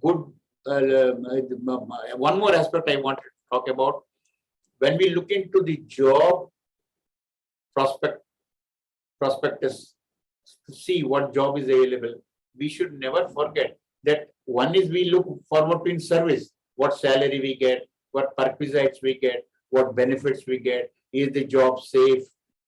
good. One more aspect I want to talk about. When we look into the job prospectus to see what job is available, we should never forget that one is we look forward to in service, what salary we get, what perquisites we get, what benefits we get. Is the job safe?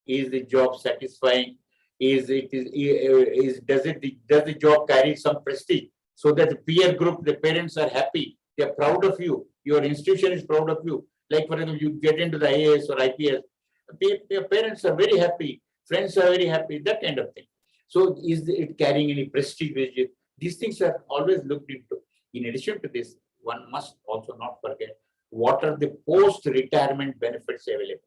Is the job satisfying? Does the job carry some prestige so that the peer group, the parents are happy, they are proud of you, your institution is proud of you. Like for example, you get into the IAS or IPS, your parents are very happy, friends are very happy, that kind of thing. So is it carrying any prestige? These things are always looked into. In addition to this, one must also not forget what are the post-retirement benefits available.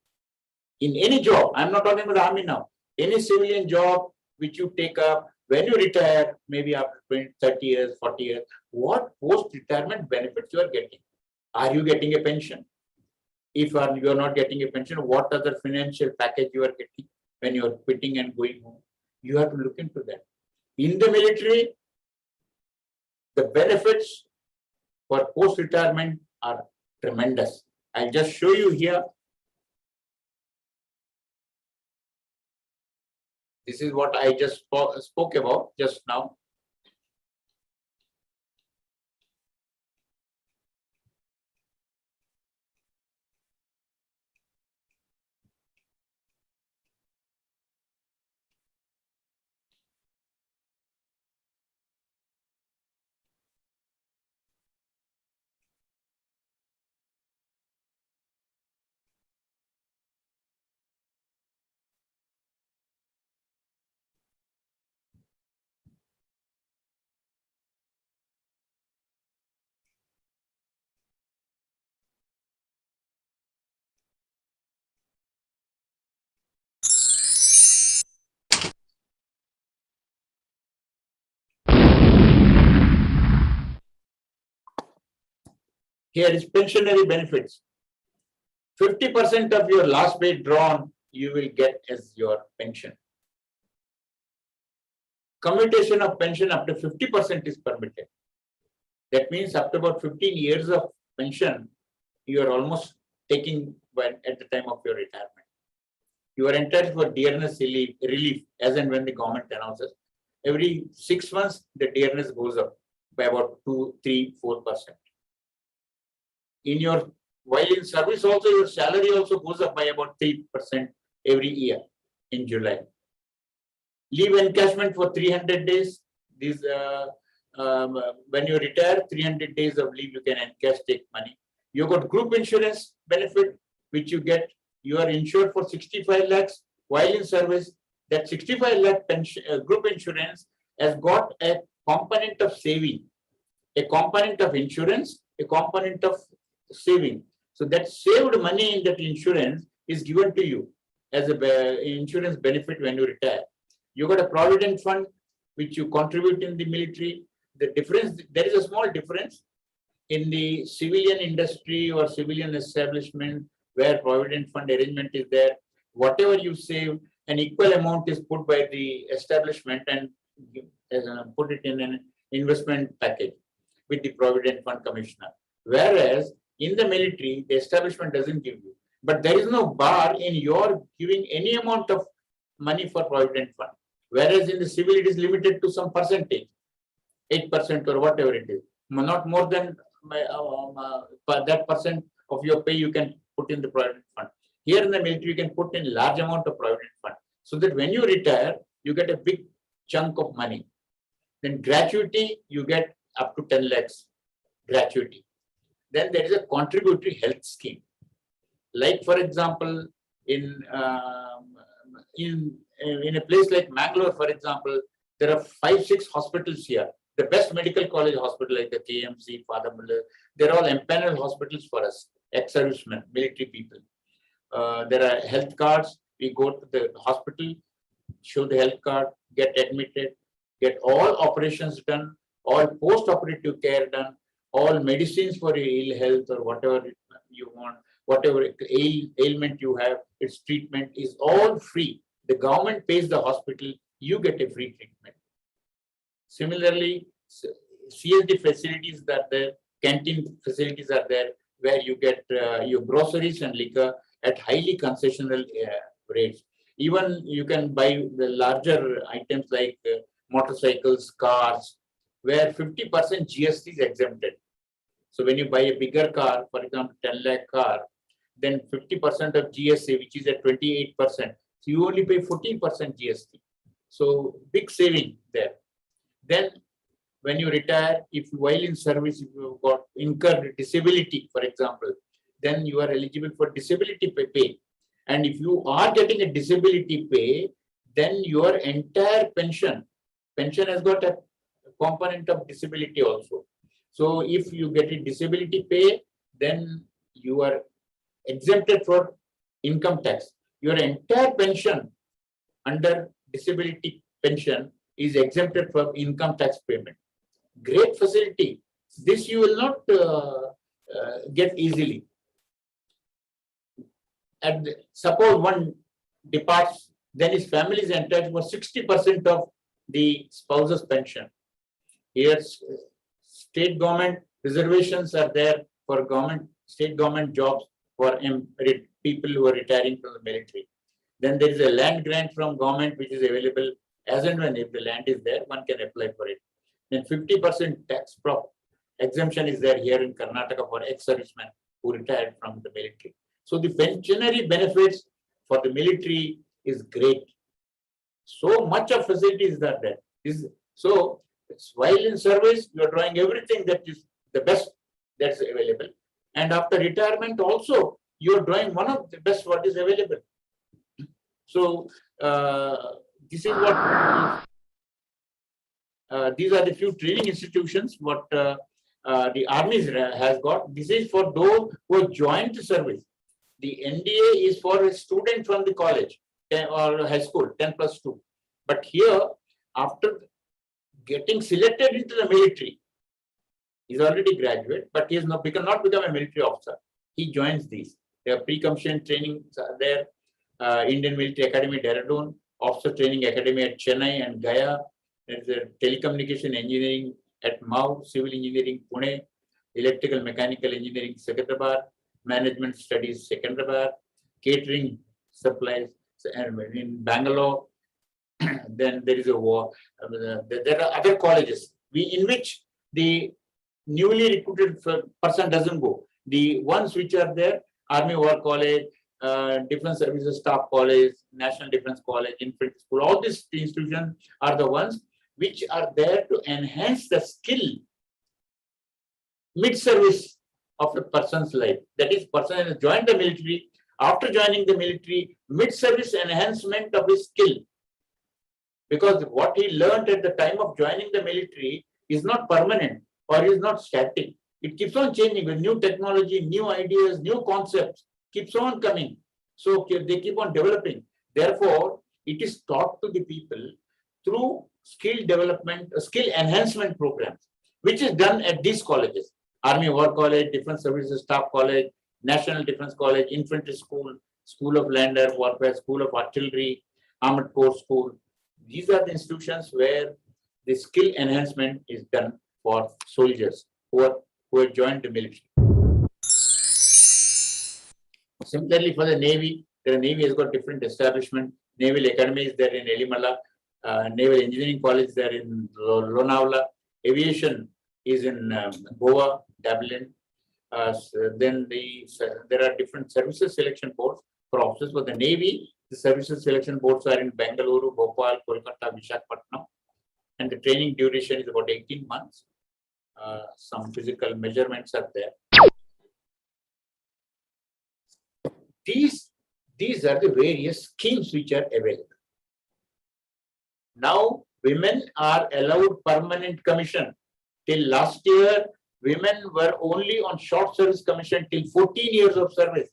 In any job, I'm not talking about army now, any civilian job which you take up, when you retire, maybe after 20, 30 years, 40 years, what post-retirement benefits you are getting? Are you getting a pension? If you are not getting a pension, what other financial package you are getting when you are quitting and going home? You have to look into that. In the military, the benefits for post-retirement are tremendous. I'll just show you here. This is what I just spoke about just now. Here is pensionary benefits. 50% of your last pay drawn, you will get as your pension. Commutation of pension up to 50% is permitted. That means up to about 15 years of pension, you are almost taking at the time of your retirement. You are entitled for dearness relief as and when the government announces. Every 6 months, the dearness goes up by about 2, 3, 4%. In your while in service also, your salary also goes up by about 3% every year in July. Leave encashment for 300 days. These, when you retire, 300 days of leave, you can encash, take money. You got group insurance benefit, which you get. You are insured for 65 lakhs while in service. That 65 lakh pension, group insurance has got a component of saving, a component of insurance, a component of saving. So that saved money in that insurance is given to you as a insurance benefit when you retire. You got a provident fund which you contribute in the military. The difference, there is a small difference in the civilian industry or civilian establishment where provident fund arrangement is there. Whatever you save, an equal amount is put by the establishment and put it in an investment package with the provident fund commissioner. Whereas in the military, the establishment doesn't give you. But there is no bar in your giving any amount of money for provident fund. Whereas in the civil, it is limited to some percentage, 8% or whatever it is. Not more than that percent of your pay you can put in the provident fund. Here in the military, you can put in large amount of provident fund, so that when you retire, you get a big chunk of money. Then gratuity, you get up to 10 lakhs gratuity. Then there is a contributory health scheme. Like for example, in a place like Mangalore, for example, there are 5-6 hospitals here. The best medical college hospital like the KMC, Father Muller, they're all empaneled hospitals for us, ex-servicemen, military people. There are health cards. We go to the hospital, show the health card, get admitted, get all operations done, all post-operative care done, all medicines for ill health or whatever you want, whatever ailment you have, its treatment is all free. The government pays the hospital, you get a free treatment. Similarly, CSD facilities are there, canteen facilities are there, where you get your groceries and liquor at highly concessional rates. Even you can buy the larger items like motorcycles, cars, where 50% GST is exempted. So when you buy a bigger car, for example, 10 lakh car, then 50% of GST, which is at 28%. So you only pay 14% GST. So big saving there. Then when you retire, if while in service, if you got incurred disability, for example, then you are eligible for disability pay. And if you are getting a disability pay, then your entire pension has got a component of disability also. So if you get a disability pay, then you are exempted for income tax. Your entire pension under disability pension is exempted from income tax payment. Great facility. This you will not get easily. And suppose one departs, then his family is entitled for 60% of the spouse's pension. Here, state government reservations are there for state government jobs for people who are retiring from the military. Then there is a land grant from government which is available as and when, if the land is there, one can apply for it. Then 50% tax exemption is there here in Karnataka for ex-servicemen who retired from the military. So the pensionary benefits for the military is great. So much of facilities are there. So while in service, you are drawing everything that is the best that's available. And after retirement also, you are drawing one of the best what is available. So this is what these are the few training institutions what the army has got. This is for those who have joined the service. The NDA is for a student from the college or high school, 10+2. But here, after getting selected into the military, he's already graduate, but he has not become a military officer. He joins these. There are pre-commissioned trainings there. Indian Military Academy, Dehradun, Officer Training Academy at Chennai and Gaya. There is a telecommunication engineering at Mau, Civil Engineering, Pune, Electrical Mechanical Engineering, Secunderabad, Management Studies, Secunderabad, Catering Supplies in Bangalore. Then there is there are other colleges in which the newly recruited person doesn't go. The ones which are there, Army War College, Defense Services Staff College, National Defense College, Infantry School, all these institutions are the ones which are there to enhance the skill mid-service of a person's life. That is, person has joined the military. After joining the military, mid-service enhancement of his skill. Because what he learned at the time of joining the military is not permanent or is not static. It keeps on changing with new technology, new ideas, new concepts, keeps on coming. So they keep on developing. Therefore, it is taught to the people through skill development, skill enhancement programs, which is done at these colleges. Army War College, Defense Services Staff College, National Defense College, Infantry School, School of Land Air Warfare, School of Artillery, Armored Corps School. These are the institutions where the skill enhancement is done for soldiers who have joined the military. Similarly, for the Navy, the Navy has got different establishment. Naval Academy is there in Elimala, Naval Engineering College there in Lonavala, Aviation is in Goa, Dublin. Then there are different services selection boards for officers. For the Navy, the services selection boards are in Bengaluru, Bhopal, Kolkata, Visakhapatnam, and the training duration is about 18 months. Some physical measurements are there. These are the various schemes which are available. Now, women are allowed permanent commission. Till last year, women were only on short service commission till 14 years of service.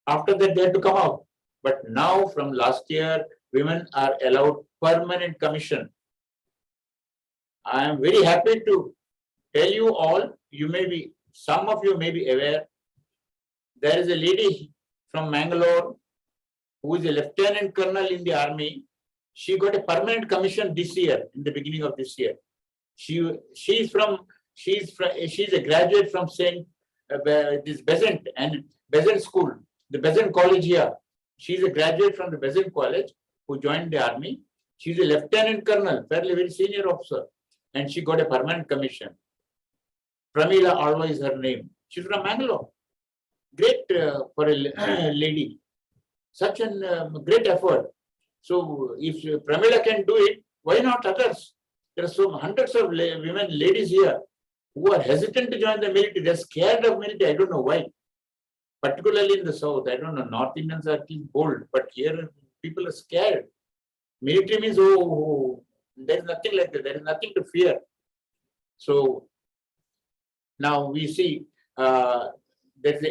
After that, they had to come out. But now, from last year, women are allowed permanent commission. I am very happy to tell you all, some of you may be aware, there is a lady from Mangalore who is a lieutenant colonel in the army. She got a permanent commission this year, in the beginning of this year. She's a graduate from this Besant and Besant School, the Besant College here. She's a graduate from the Besant College who joined the army. She's a lieutenant colonel, fairly very senior officer, and she got a permanent commission. Pramila Alva is her name. She's from Mangalore. Great for a lady. Such a great effort. So if Pramila can do it, why not others? There are hundreds of women, ladies here who are hesitant to join the military. They're scared of military. I don't know why. Particularly in the south, I don't know. North Indians are bold, but here people are scared. Military means, there is nothing like that. There is nothing to fear. So now we see there's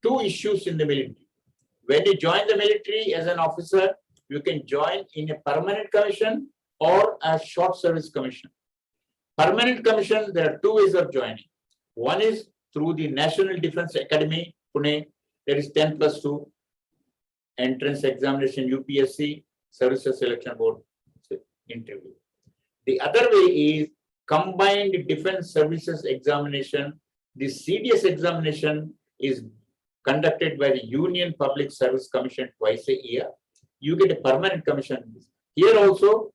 two issues in the military. When you join the military as an officer, you can join in a permanent commission or a short service commission. Permanent commission, there are two ways of joining. One is through the National Defense Academy, Pune, there is 10+2 entrance examination, UPSC, Services Selection Board interview. The other way is combined defense services examination. The CDS examination is conducted by the Union Public Service Commission twice a year. You get a permanent commission. Here also,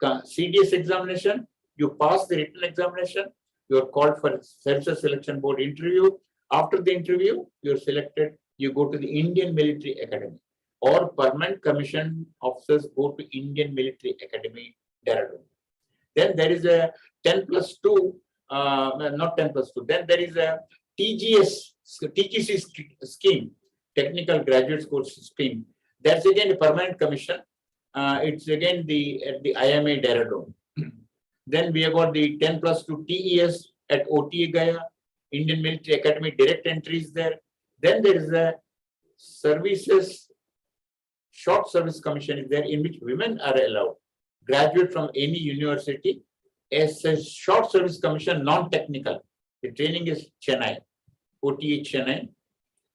CDS examination, you pass the written examination, you are called for Services Selection Board interview. After the interview, you are selected, you go to the Indian Military Academy, or permanent commission officers go to Indian Military Academy, Dehradun. Then there is a 10+2, not 10+2, then there is a TGC scheme, Technical Graduate Course Scheme. That's again a permanent commission. It's again at the IMA Dehradun. Then we have got the 10+2 TES at OTA Gaya, Indian Military Academy, direct entries there. Then there is a short service commission is there, in which women are allowed, graduate from any university, as a short service commission, non-technical. The training is Chennai, OTA Chennai.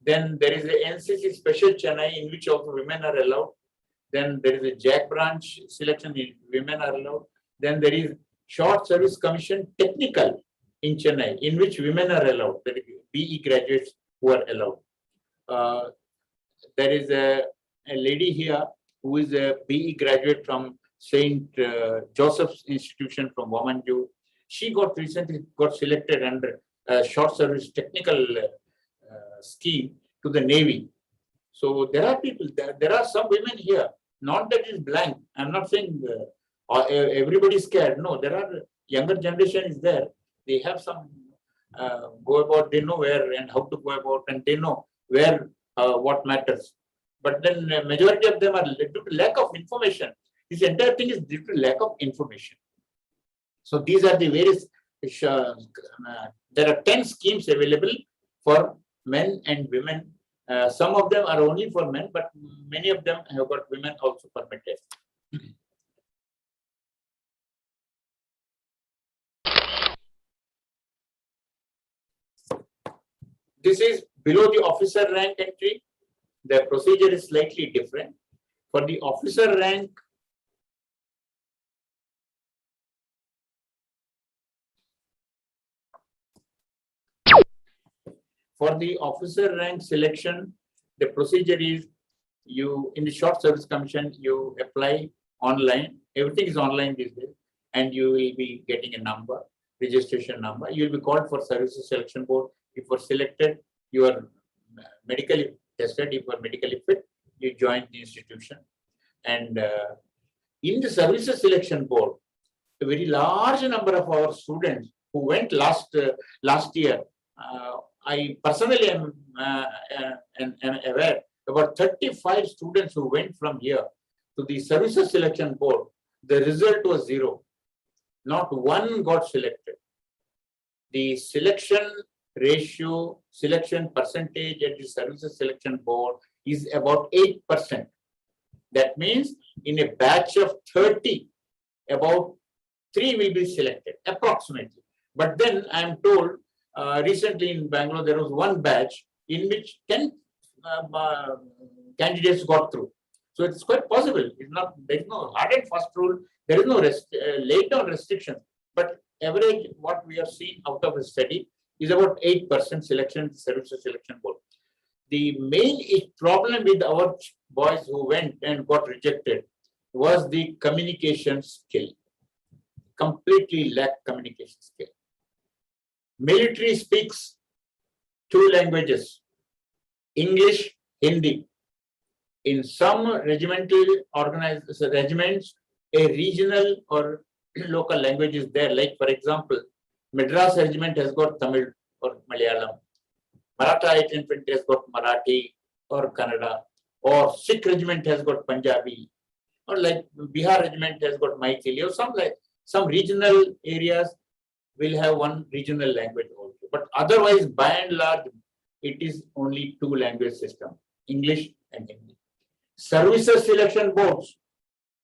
Then there is a NCC Special Chennai, in which also women are allowed. Then there is a JAC branch selection, women are allowed. Then there is Short Service Commission Technical in Chennai, in which women are allowed. There is BE graduates who are allowed. There is a lady here who is a BE graduate from St. Joseph's Institution from Womanju. She recently got selected under short service technical scheme to the Navy. So there are people, there are some women here, not that it's blank. I'm not saying everybody is scared. No, there are younger generation is there. They have some go about, they know where and how to go about, and they know where what matters. But then majority of them are due to lack of information. This entire thing is due to lack of information. So these are the various, there are 10 schemes available for men and women. Some of them are only for men, but many of them have got women also permitted. This is below the officer rank entry. The procedure is slightly different. For the officer rank, selection, the procedure is you, in the Short Service Commission, you apply online. Everything is online these days, and you will be getting a number, registration number. You will be called for Services Selection Board. If you are selected, you are medically tested. If you are medically fit, you join the institution. And in the Services Selection Board, a very large number of our students who went last year, I personally am aware about 35 students who went from here to the Services Selection Board. The result was 0. Not one got selected. The selection ratio, selection percentage at the Services Selection Board is about 8%. That means in a batch of 30, about 3 will be selected, approximately. But then I am told recently in Bangalore, there was one batch in which 10 candidates got through. So it's quite possible. It's not, there is no hard and fast rule. There is no laid down restriction. But average, what we have seen out of the study is about 8% selection, Services Selection Board. The main problem with our boys who went and got rejected was the communication skill. Completely lacked communication skill. Military speaks 2 languages, English, Hindi. In some regimental regiments, a regional or local language is there. Like for example, Madras Regiment has got Tamil or Malayalam. Maratha 8th Infantry has got Marathi or Kannada. Or Sikh Regiment has got Punjabi. Or like Bihar Regiment has got Maithili. Or some regional areas will have one regional language also. But otherwise, by and large, it is only 2 language system, English and Hindi. Services Selection Boards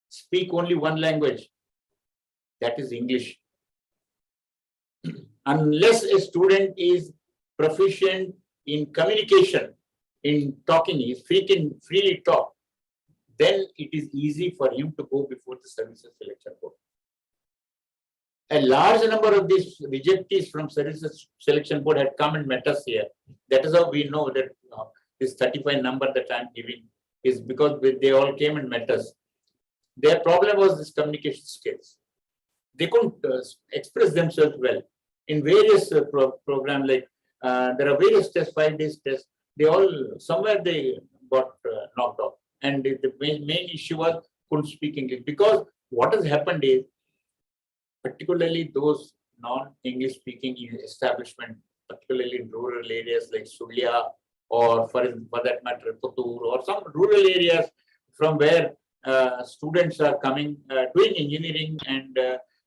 speak only 1 language, that is English. Unless a student is proficient in communication, in talking, he can freely talk, then it is easy for him to go before the Services Selection Board. A large number of these rejectees from Services Selection Board had come and met us here. That is how we know that this 35 number that I am giving is because they all came and met us. Their problem was this communication skills. They couldn't express themselves well. In various programs, like there are various tests, 5 days tests, they all, somewhere they got knocked off. And the main issue was couldn't speak English. Because what has happened is, particularly those non-English speaking establishment, particularly in rural areas like Sulia, or for that matter, Puttur, or some rural areas from where students are coming, doing engineering and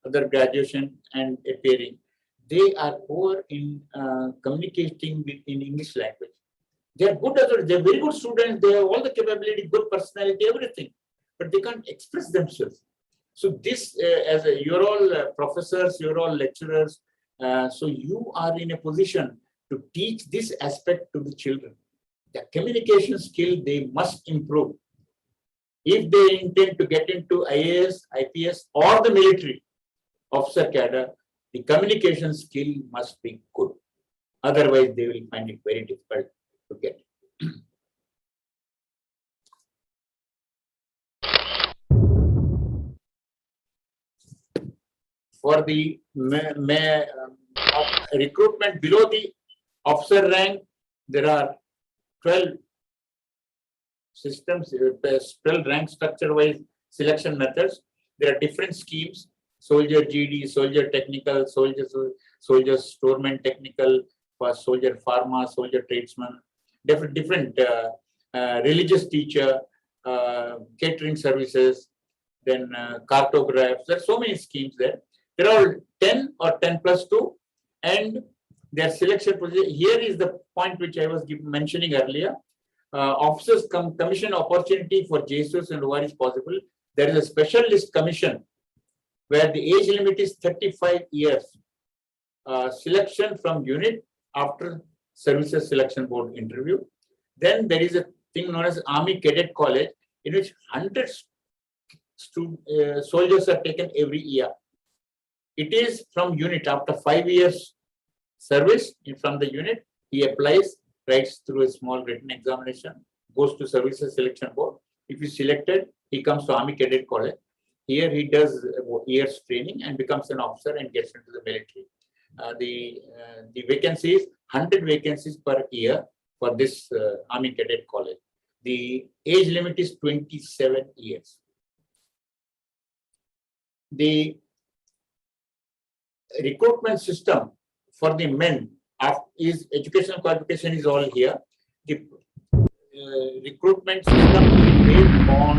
other graduation and appearing, they are poor in communicating in English language. They are good, they are very good students, they have all the capability, good personality, everything, but they can't express themselves. So this, you're all professors, you're all lecturers, so you are in a position to teach this aspect to the children. The communication skill they must improve. If they intend to get into IAS, IPS, or the military officer cadre, the communication skill must be good. Otherwise, they will find it very difficult to get. For the recruitment below the officer rank, there are 12 systems, 12 rank structure-wise selection methods. There are different schemes: soldier GD, soldier technical, soldier storeman technical, soldier pharma, soldier tradesman, different religious teacher, catering services, then cartographs. There are so many schemes there. There are 10 or 10 plus 2, and their selection procedure. Here is the point which I was mentioning earlier. Officers commission opportunity for JSOs and OR is possible. There is a specialist commission where the age limit is 35 years. Selection from unit after services selection board interview. Then there is a thing known as Army Cadet College, in which 100 soldiers are taken every year. It is from unit. After 5 years service from the unit, he applies, writes through a small written examination, goes to services selection board. If he's selected, he comes to Army Cadet College. Here he does years training and becomes an officer and gets into the military. The vacancies, 100 vacancies per year for this Army Cadet College. The age limit is 27 years. The recruitment system for the men is educational qualification is all here. The recruitment system is based on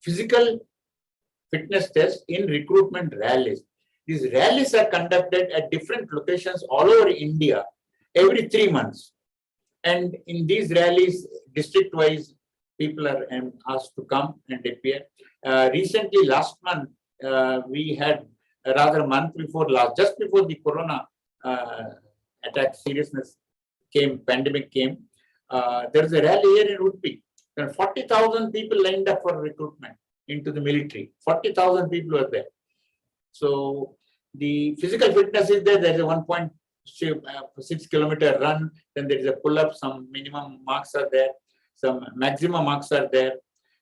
physical fitness test in recruitment rallies. These rallies are conducted at different locations all over India every 3 months. And in these rallies, district-wise, people are asked to come and appear. Recently, last month, we had rather a month before last, just before the corona attack seriousness came, pandemic came, there is a rally here in Udupi. There are 40,000 people lined up for recruitment into the military. 40,000 people were there. So the physical fitness is there. There is a 1.6 kilometer run. Then there is a pull-up. Some minimum marks are there. Some maximum marks are there.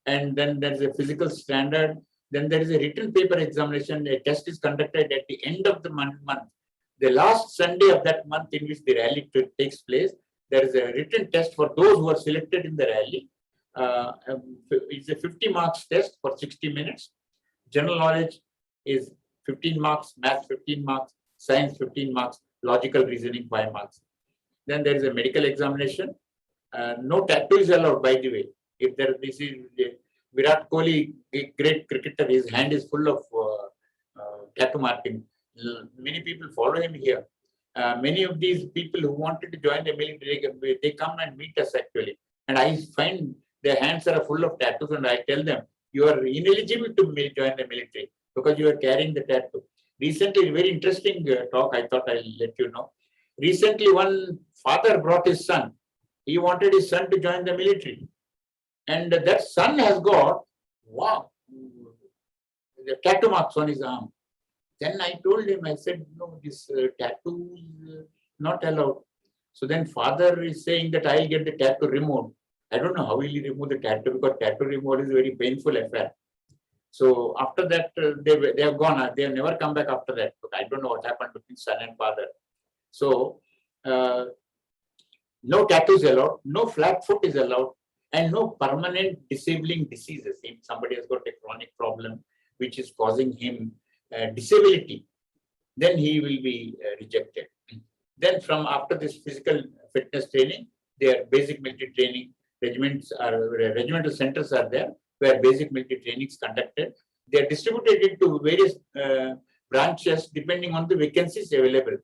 And then there is a physical standard. Then there is a written paper examination. A test is conducted at the end of the month. The last Sunday of that month in which the rally takes place, there is a written test for those who are selected in the rally. It's a 50 marks test for 60 minutes. General knowledge is 15 marks, math 15 marks, science 15 marks, logical reasoning 5 marks. Then there is a medical examination. No tattoo is allowed, by the way. If there, this is Virat Kohli, a great cricketer, his hand is full of tattoo marking. Many people follow him here. Many of these people who wanted to join the military, they come and meet us actually. And I find their hands are full of tattoos, and I tell them, you are ineligible to join the military because you are carrying the tattoo. Recently, very interesting talk, I thought I'll let you know. Recently, one father brought his son. He wanted his son to join the military. And that son has got, wow, the tattoo marks on his arm. Then I told him, I said, no, this tattoo is not allowed. So then father is saying that I'll get the tattoo removed. I don't know how will he remove the tattoo, because tattoo removal is a very painful affair. So after that, they have gone. They have never come back after that. But I don't know what happened between son and father. So no tattoos allowed, no flat foot is allowed, and no permanent disabling diseases. If somebody has got a chronic problem which is causing him disability, then he will be rejected. Then from after this physical fitness training, their basic military training regimental centers are there where basic military training is conducted. They are distributed into various branches depending on the vacancies available,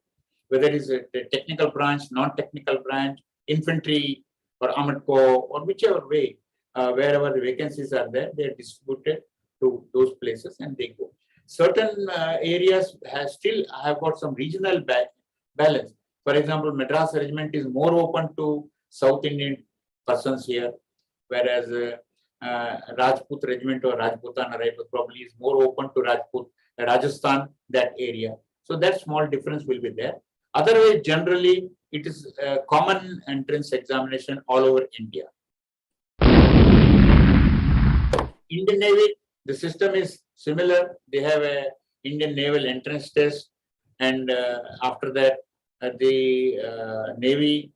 whether it is a technical branch, non-technical branch, infantry or armored corps, or whichever way, wherever the vacancies are there, they are distributed to those places and they go. Certain areas have got some regional balance. For example, Madras regiment is more open to South Indian persons here, whereas Rajput regiment or Rajputana regiment probably is more open to Rajasthan, that area. So that small difference will be there. Otherwise, generally, it is a common entrance examination all over India. Indian Navy The system is similar. They have a Indian Naval entrance test, and after that, the Navy.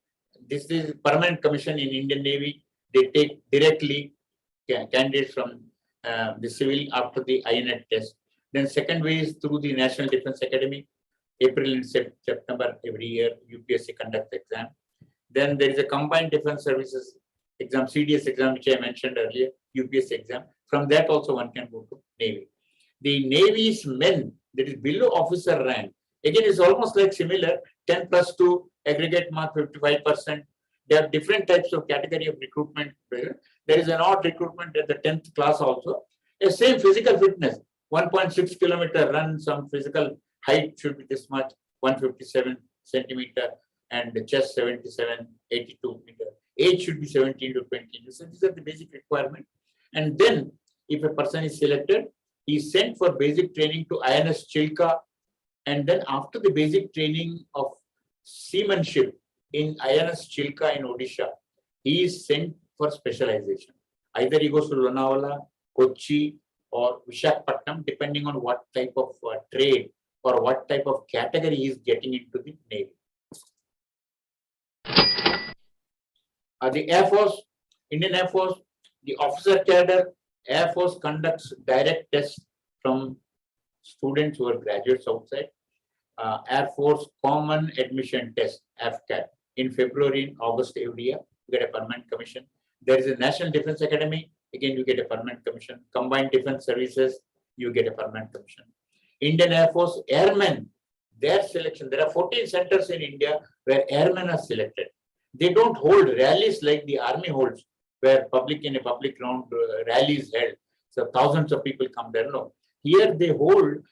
This is permanent commission in Indian Navy. They take directly candidates from the civil after the INET test. Then second way is through the National Defence Academy. April and September every year, UPSC conducts exam. Then there is a combined defense services exam, CDS exam, which I mentioned earlier, UPSC exam. From that also one can go to Navy. The Navy's men, that is below officer rank, again is almost like similar, 10 plus 2, aggregate mark 55%. There are different types of category of recruitment. There is an odd recruitment at the 10th class also. A same physical fitness, 1.6 kilometer run, some physical height should be this much, 157 centimeter, and the chest 77, 82 meter. Age should be 17 to 20. So these are the basic requirements. And then if a person is selected, he is sent for basic training to INS Chilka. And then after the basic training of seamanship in INS Chilka in Odisha, he is sent for specialization. Either he goes to Lonavala, Kochi, or Visakhapatnam, depending on what type of trade or what type of category he is getting into the Navy. The Air Force, Indian Air Force, the officer cadre, Air Force conducts direct tests from students who are graduates outside. Air Force Common Admission Test, AFCAT, in February and August every year, you get a permanent commission. There is a National Defence Academy, again you get a permanent commission. Combined Defence Services, you get a permanent commission. Indian Air Force Airmen, their selection, there are 14 centers in India where airmen are selected. They don't hold rallies like the army holds, where in a public ground rallies held. So thousands of people come there. No, here they hold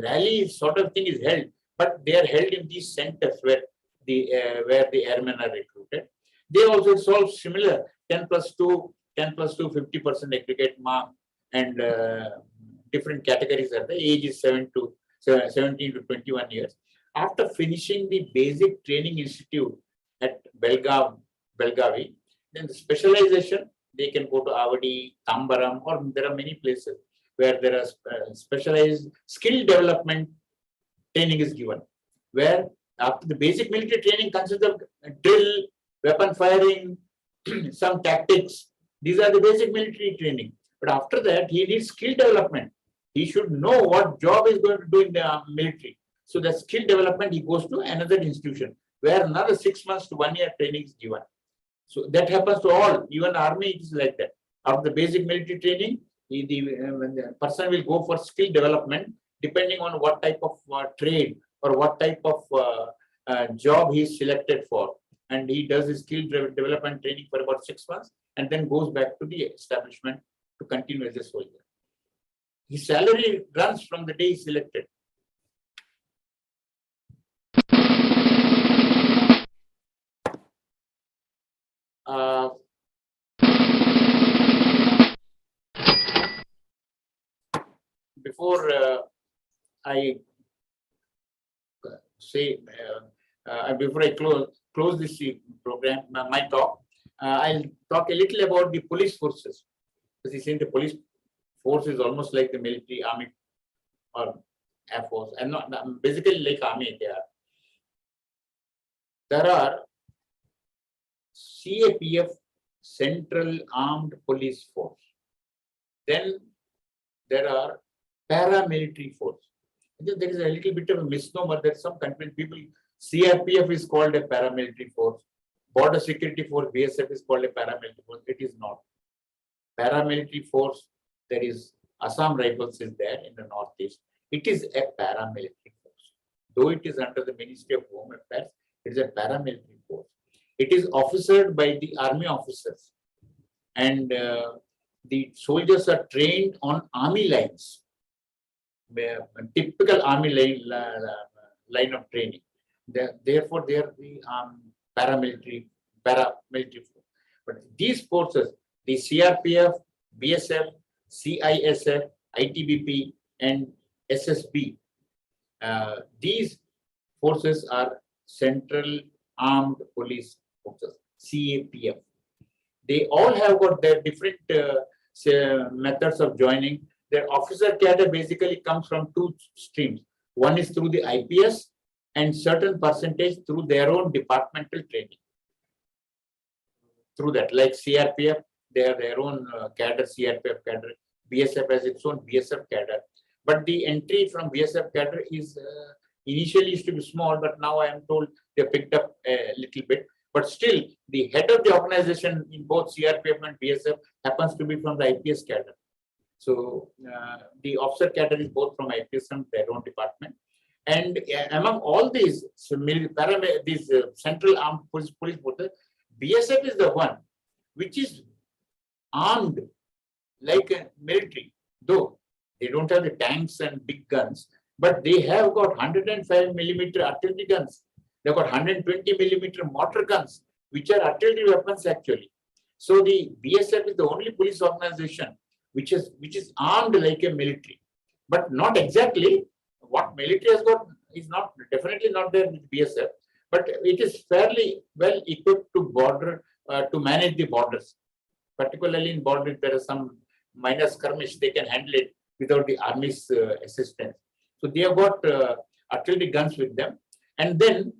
rally sort of thing is held, but they are held in these centers where the airmen are recruited. They also, it's all similar, 10 plus 2, 50% aggregate mark, and different categories are the age is 17 to 21 years. After finishing the basic training institute at Belgavi, then the specialization, they can go to Avadi, Tambaram, or there are many places where there are specialized skill development training is given, where after the basic military training consists of drill, weapon firing, some tactics. These are the basic military training. But after that, he needs skill development. He should know what job is going to do in the military. So the skill development, he goes to another institution where another 6 months to 1 year training is given. So that happens to all, even army it is like that. After the basic military training, when the person will go for skill development, depending on what type of trade or what type of job he is selected for. And he does his skill development training for about 6 months and then goes back to the establishment to continue as a soldier. His salary runs from the day he is selected. Before I say, before I close this program, my talk, I'll talk a little about the police forces. Because you see, the police force is almost like the military, army, or air force, and not basically like army. There are CAPF, Central Armed Police Force. Then there are paramilitary force. There is a little bit of a misnomer that some country people, CRPF is called a paramilitary force. Border Security Force, BSF is called a paramilitary force. It is not. Paramilitary force, there is Assam Rifles is there in the northeast. It is a paramilitary force. Though it is under the Ministry of Home Affairs, it is a paramilitary force. It is officered by the army officers. And the soldiers are trained on army lines. Typical army line of training. Therefore, they are the paramilitary force. But these forces, the CRPF, BSF, CISF, ITBP, and SSB, these forces are Central Armed Police Forces, CAPF. They all have got their different methods of joining. their officer cadre basically comes from two streams. One is through the IPS and certain percentage through their own departmental training. Through that, like CRPF, they have their own cadre, CRPF cadre. BSF has its own BSF cadre. But the entry from BSF cadre is initially used to be small, but now I am told they picked up a little bit. But still, the head of the organization in both CRPF and BSF happens to be from the IPS cadre. So the officer cadre is both from IPS and their own department. And among all these, central armed police forces, BSF is the one which is armed like a military, though they don't have the tanks and big guns, but they have got 105mm artillery guns. They've got 120mm mortar guns, which are artillery weapons actually. So the BSF is the only police organization which is armed like a military, but not exactly. What military has got is not definitely not there with BSF, but it is fairly well equipped to manage the borders. Particularly in borders, there is some minor skirmish, they can handle it without the army's assistance. So they have got artillery guns with them. And then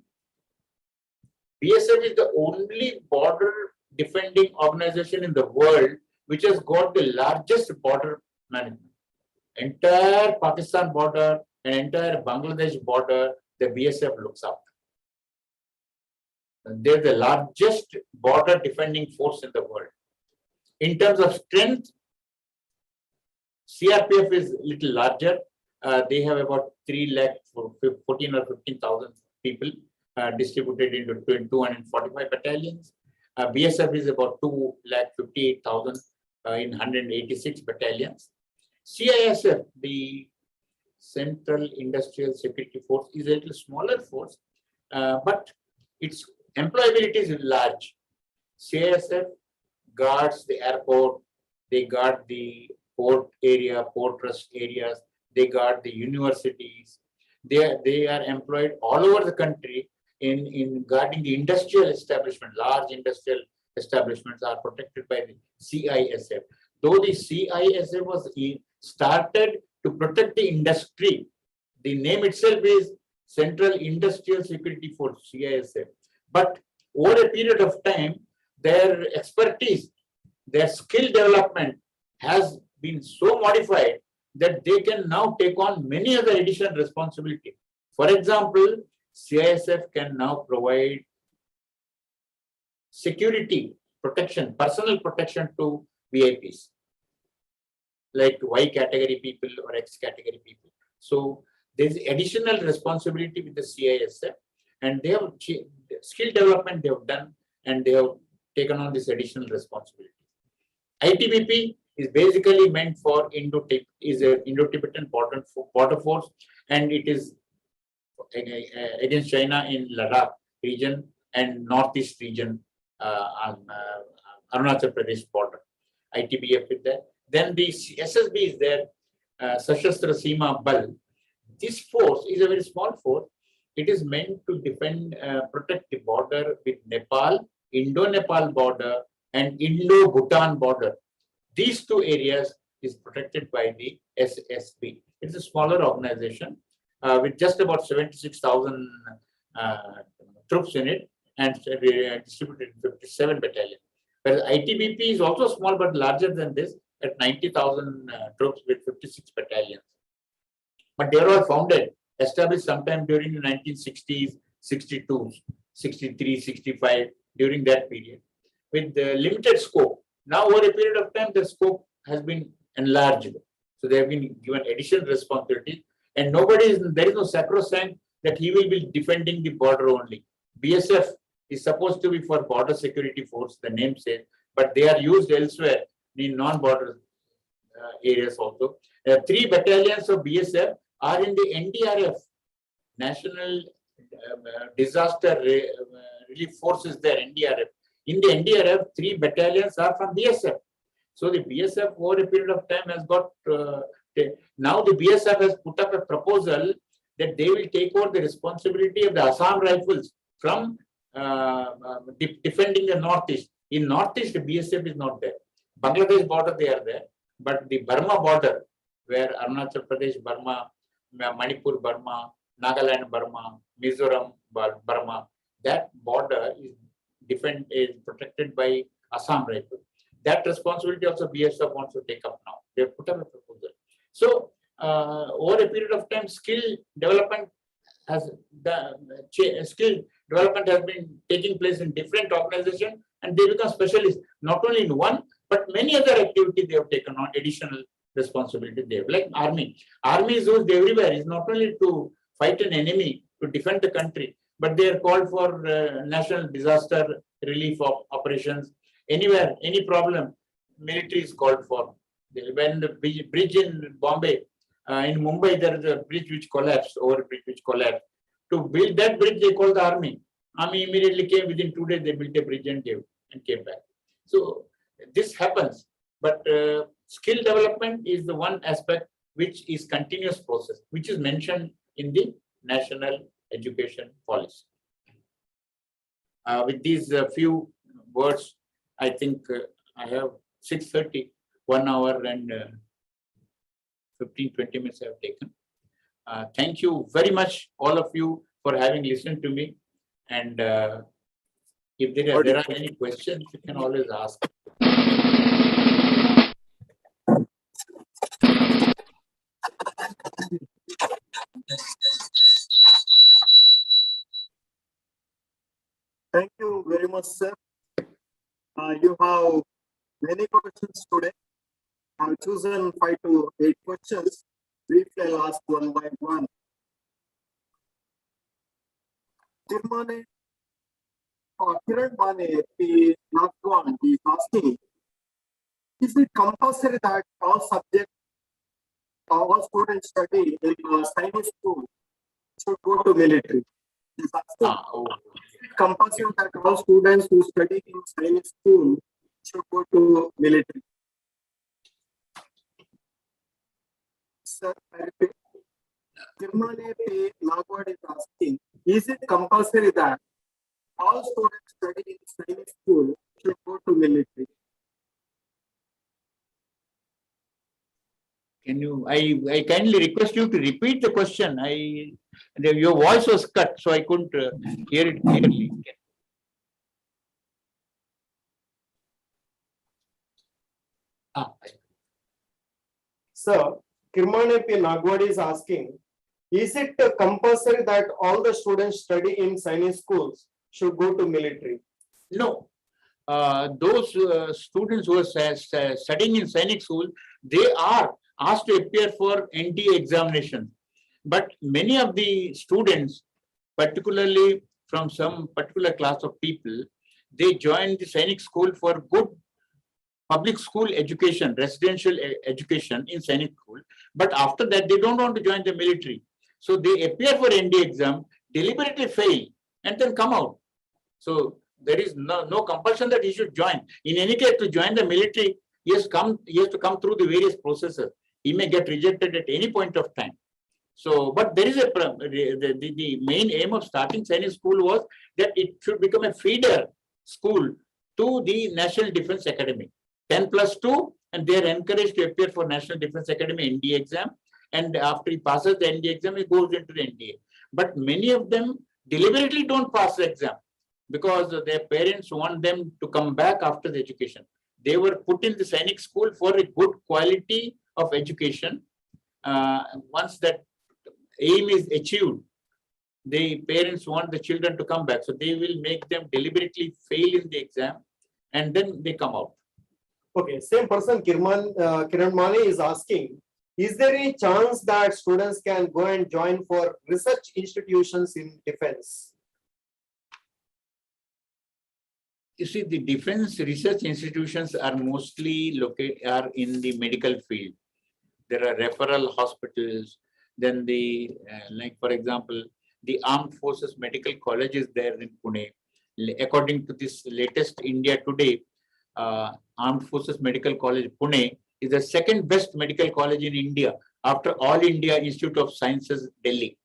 BSF is the only border defending organization in the world which has got the largest border management. Entire Pakistan border and entire Bangladesh border, the BSF looks after. They're the largest border defending force in the world. In terms of strength, CRPF is a little larger. They have about 14 or 15,000 people distributed into 245 battalions. BSF is about 258,000 in 186 battalions. CISF, the Central Industrial Security Force, is a little smaller force, but its employability is large. CISF guards the airport, they guard the port area, port trust areas, they guard the universities. They are employed all over the country in guarding the industrial establishment. Large industrial establishments are protected by the CISF. Though the CISF was started to protect the industry, the name itself is Central Industrial Security Force, CISF. But over a period of time, their expertise, their skill development has been so modified that they can now take on many other additional responsibilities. For example, CISF can now provide security protection, personal protection to VIPs, like Y category people or X category people. So there's additional responsibility with the CISF, and they have skill development they have done, and they have taken on this additional responsibility. ITBP is basically meant for Indo-Tibetan border force, and it is against China in Ladakh region and northeast region on Arunachal Pradesh border. ITBF is there. Then the SSB is there, Sashastra Seema Bal. This force is a very small force. It is meant to defend, protect the border with Nepal, Indo-Nepal border, and Indo-Bhutan border. These two areas is protected by the SSB. It's a smaller organization with just about 76,000 troops in it and distributed in 57 battalions. Whereas ITBP is also small but larger than this at 90,000 troops with 56 battalions. But they are all founded, established sometime during the 1960s, 62s, 63, 65, during that period, with limited scope. Now, over a period of time, the scope has been enlarged. So they have been given additional responsibility, and there is no sacrosanct that he will be defending the border only. BSF is supposed to be for border security force, the name says, but they are used elsewhere in non-border areas also. 3 battalions of BSF are in the NDRF, National Disaster Relief Forces there, NDRF. In the NDRF, 3 battalions are from BSF. So the BSF over a period of time has got, now the BSF has put up a proposal that they will take over the responsibility of the Assam Rifles from defending the Northeast. In Northeast, the BSF is not there. Bangladesh border, they are there. But the Burma border, where Arunachal Pradesh, Burma, Manipur, Burma, Nagaland, Burma, Mizoram, Burma, that border is protected by Assam Rifle. That responsibility also BSF wants to take up now. They have put up a proposal. So over a period of time, skill development has been taking place in different organizations, and they become specialists not only in one but many other activities they have taken on additional responsibility. They have, like army. Army is used everywhere. It's not only to fight an enemy, to defend the country, but they are called for national disaster relief operations. Anywhere, any problem, military is called for. When the bridge in Bombay, in Mumbai, there is a bridge which collapsed, overbridge which collapsed. To build that bridge, they called the army. Army immediately came. Within 2 days, they built a bridge and came back. So this happens, but skill development is the one aspect which is continuous process, which is mentioned in the national education policy. With these few words, I think I have 6:30, 1 hour and 15-20 minutes I have taken. Thank you very much, all of you, for having listened to me. And if there are any questions, you can always ask. Thank you very much, sir. You have many questions today. I have chosen 5 to 8 questions. Briefly, I'll ask one by one. Kiran Mane, the last one, is asking, is it compulsory that all subjects, all students study in Chinese school should go to military? Is it compulsory that all students who study in Chinese school should go to military? Sir, I repeat. Kirmane P. Nagwad is asking, is it compulsory that all students studying in Chinese school should go to military? Can you, I kindly request you to repeat the question. Your voice was cut, so I couldn't hear it clearly. Sir, Kirmane P. Nagwad is asking, is it compulsory that all the students study in Chinese schools should go to military? No. Those students who are studying in Sainik school, they are asked to appear for NDA examination. But many of the students, particularly from some particular class of people, they join the Sainik school for good public school education, residential education in Sainik school. But after that, they don't want to join the military. So they appear for NDA exam, deliberately fail, and then come out. So there is no compulsion that he should join. In any case, to join the military, he has to come through the various processes. He may get rejected at any point of time. So, but there is the main aim of starting Chinese school was that it should become a feeder school to the National Defense Academy. 10+2, and they are encouraged to appear for National Defense Academy NDA exam. And after he passes the NDA exam, he goes into the NDA. But many of them deliberately don't pass the exam because their parents want them to come back after the education. They were put in the Sainik school for a good quality of education. Once that aim is achieved, the parents want the children to come back. So they will make them deliberately fail in the exam and then they come out. Okay, same person, Kiran Mane is asking, is there any chance that students can go and join for research institutions in defense? You see, the defense research institutions are mostly located in the medical field. There are referral hospitals. Then like for example, the Armed Forces Medical College is there in Pune. According to this latest India Today, Armed Forces Medical College Pune is the second best medical college in India after All India Institute of Sciences, Delhi.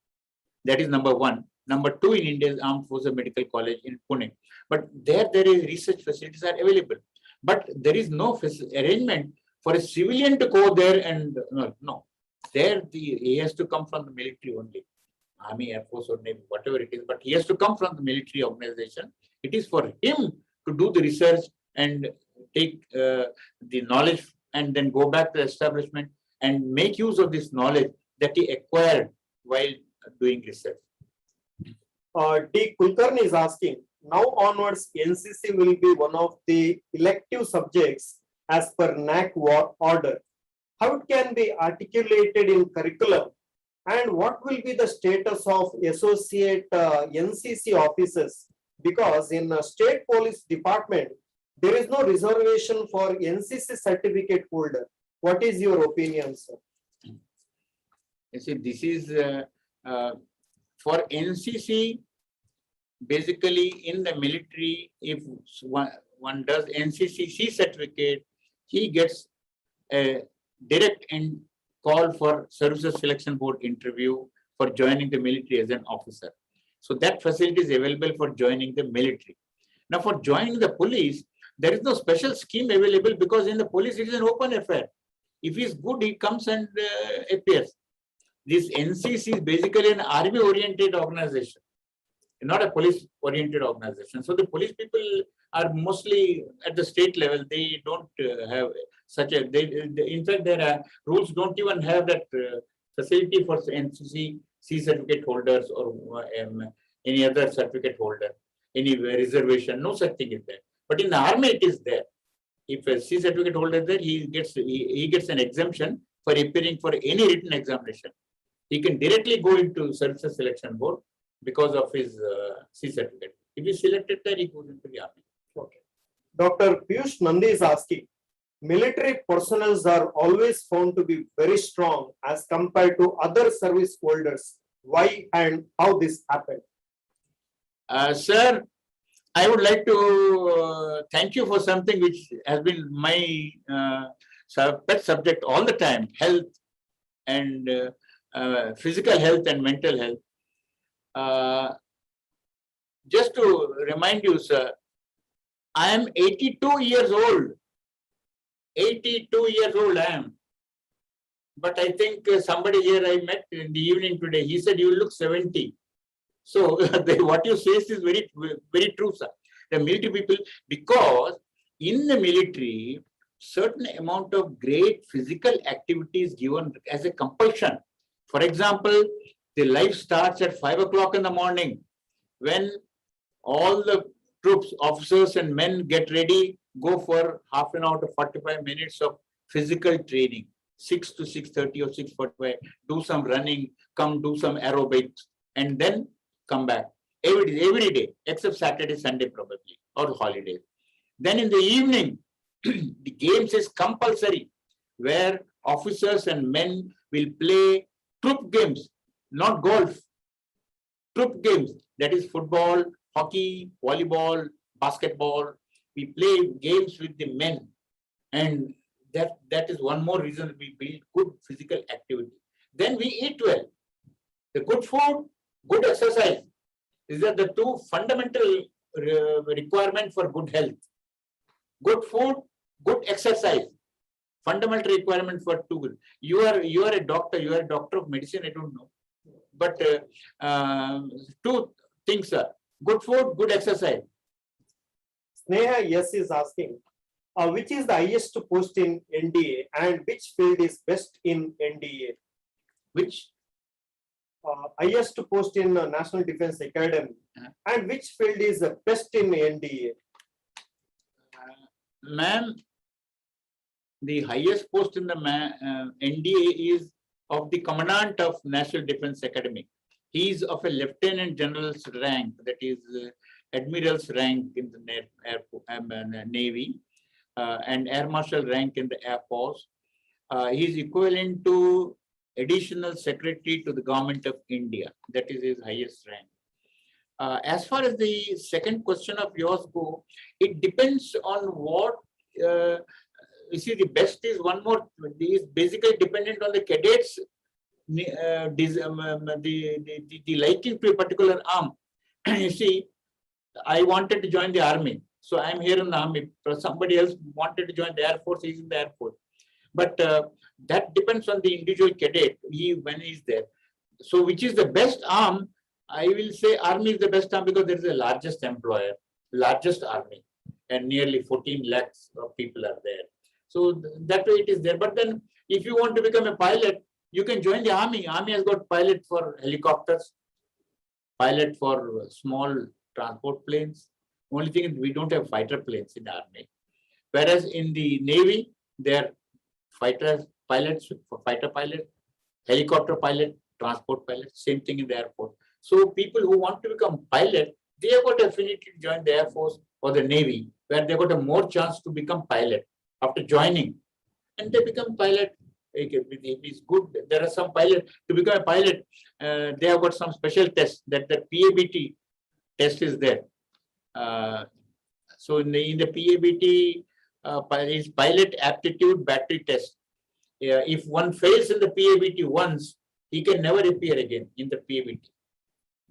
That is number 1. Number 2 in India is Armed Forces Medical College in Pune. But there is research facilities are available. But there is no arrangement for a civilian to go there and no. there he has to come from the military only, Army, Air Force, or Navy, whatever it is, but he has to come from the military organization. It is for him to do the research and take the knowledge and then go back to the establishment and make use of this knowledge that he acquired while doing research. D. Kulkarni is asking, now onwards, NCC will be one of the elective subjects as per NAC order. How it can be articulated in curriculum, and what will be the status of associate NCC officers? Because in State Police Department, there is no reservation for NCC certificate holder. What is your opinion, sir? You see, this is for NCC. Basically, in the military, if one does NCC certificate, he gets a direct and call for Services Selection Board interview for joining the military as an officer. So that facility is available for joining the military. Now, for joining the police, there is no special scheme available because in the police it is an open affair. If he is good, he comes and appears. This NCC is basically an army-oriented organization, not a police-oriented organization. So the police people are mostly at the state level. They don't have such a. In fact, their rules don't even have that facility for NCC certificate holders or any other certificate holder, any reservation. No such thing is there. But in the army, it is there. If a C certificate holder is there, he gets an exemption for appearing for any written examination. He can directly go into Services Selection Board because of his C certificate. If he is selected there, he goes into the army. Okay. Dr. Piyush Nandi is asking, military personnel are always found to be very strong as compared to other service holders. Why and how this happened? Sir, I would like to thank you for something which has been my pet subject all the time, health and physical health and mental health. Just to remind you, sir, I am 82 years old. 82 years old I am. But I think somebody here I met in the evening today, he said, you look 70. So what you say is very, very true, sir. The military people, because in the military, certain amount of great physical activity is given as a compulsion. For example, the life starts at 5 o'clock in the morning when all the troops, officers and men get ready, go for half an hour to 45 minutes of physical training, 6 to 6:30 or 6:45, do some running, come do some aerobics, and then come back. Every day, except Saturday, Sunday probably, or holidays. Then in the evening, the games is compulsory, where officers and men will play troop games, not golf. Troop games, that is football, hockey, volleyball, basketball. We play games with the men, and that is one more reason we build good physical activity. Then we eat well. The good food, good exercise. These are the two fundamental requirements for good health. Good food, good exercise. Fundamental requirement for two good. You are a doctor. You are a doctor of medicine. I don't know, but two things are good food, good exercise. Sneha yes is asking, which is the highest post in NDA and which field is best in NDA? Which Highest post in National Defense Academy and which field is the best in NDA? Ma'am, the highest post in the NDA is of the Commandant of National Defense Academy. He is of a Lieutenant General's rank, that is Admiral's rank in the Navy, and Air Marshal rank in the Air Force. He is equivalent to Additional Secretary to the Government of India. That is his highest rank. As far as the second question of yours go, it depends on what you see. The best is one more. Is basically dependent on the cadets, the liking to a particular arm. You see, I wanted to join the army, so I am here in the army. Somebody else wanted to join the Air Force, he's in the Air Force. But that depends on the individual cadet, when he's there. So which is the best arm? I will say army is the best arm because there is the largest employer, largest army, and nearly 14 lakhs of people are there. So that way it is there. But then if you want to become a pilot, you can join the army. Army has got pilot for helicopters, pilot for small transport planes. Only thing is we don't have fighter planes in the army. Whereas in the Navy, there are fighter pilots for fighter pilot, helicopter pilot, transport pilot, same thing in the Air Force. So people who want to become pilot, they have got affinity to join the Air Force or the Navy, where they got a more chance to become pilot after joining. And they become pilot. It is good. There are some pilots to become a pilot. They have got some special tests that the PABT test is there. So in the PABT is pilot aptitude battery test. If one fails in the PABT once, he can never appear again in the PABT.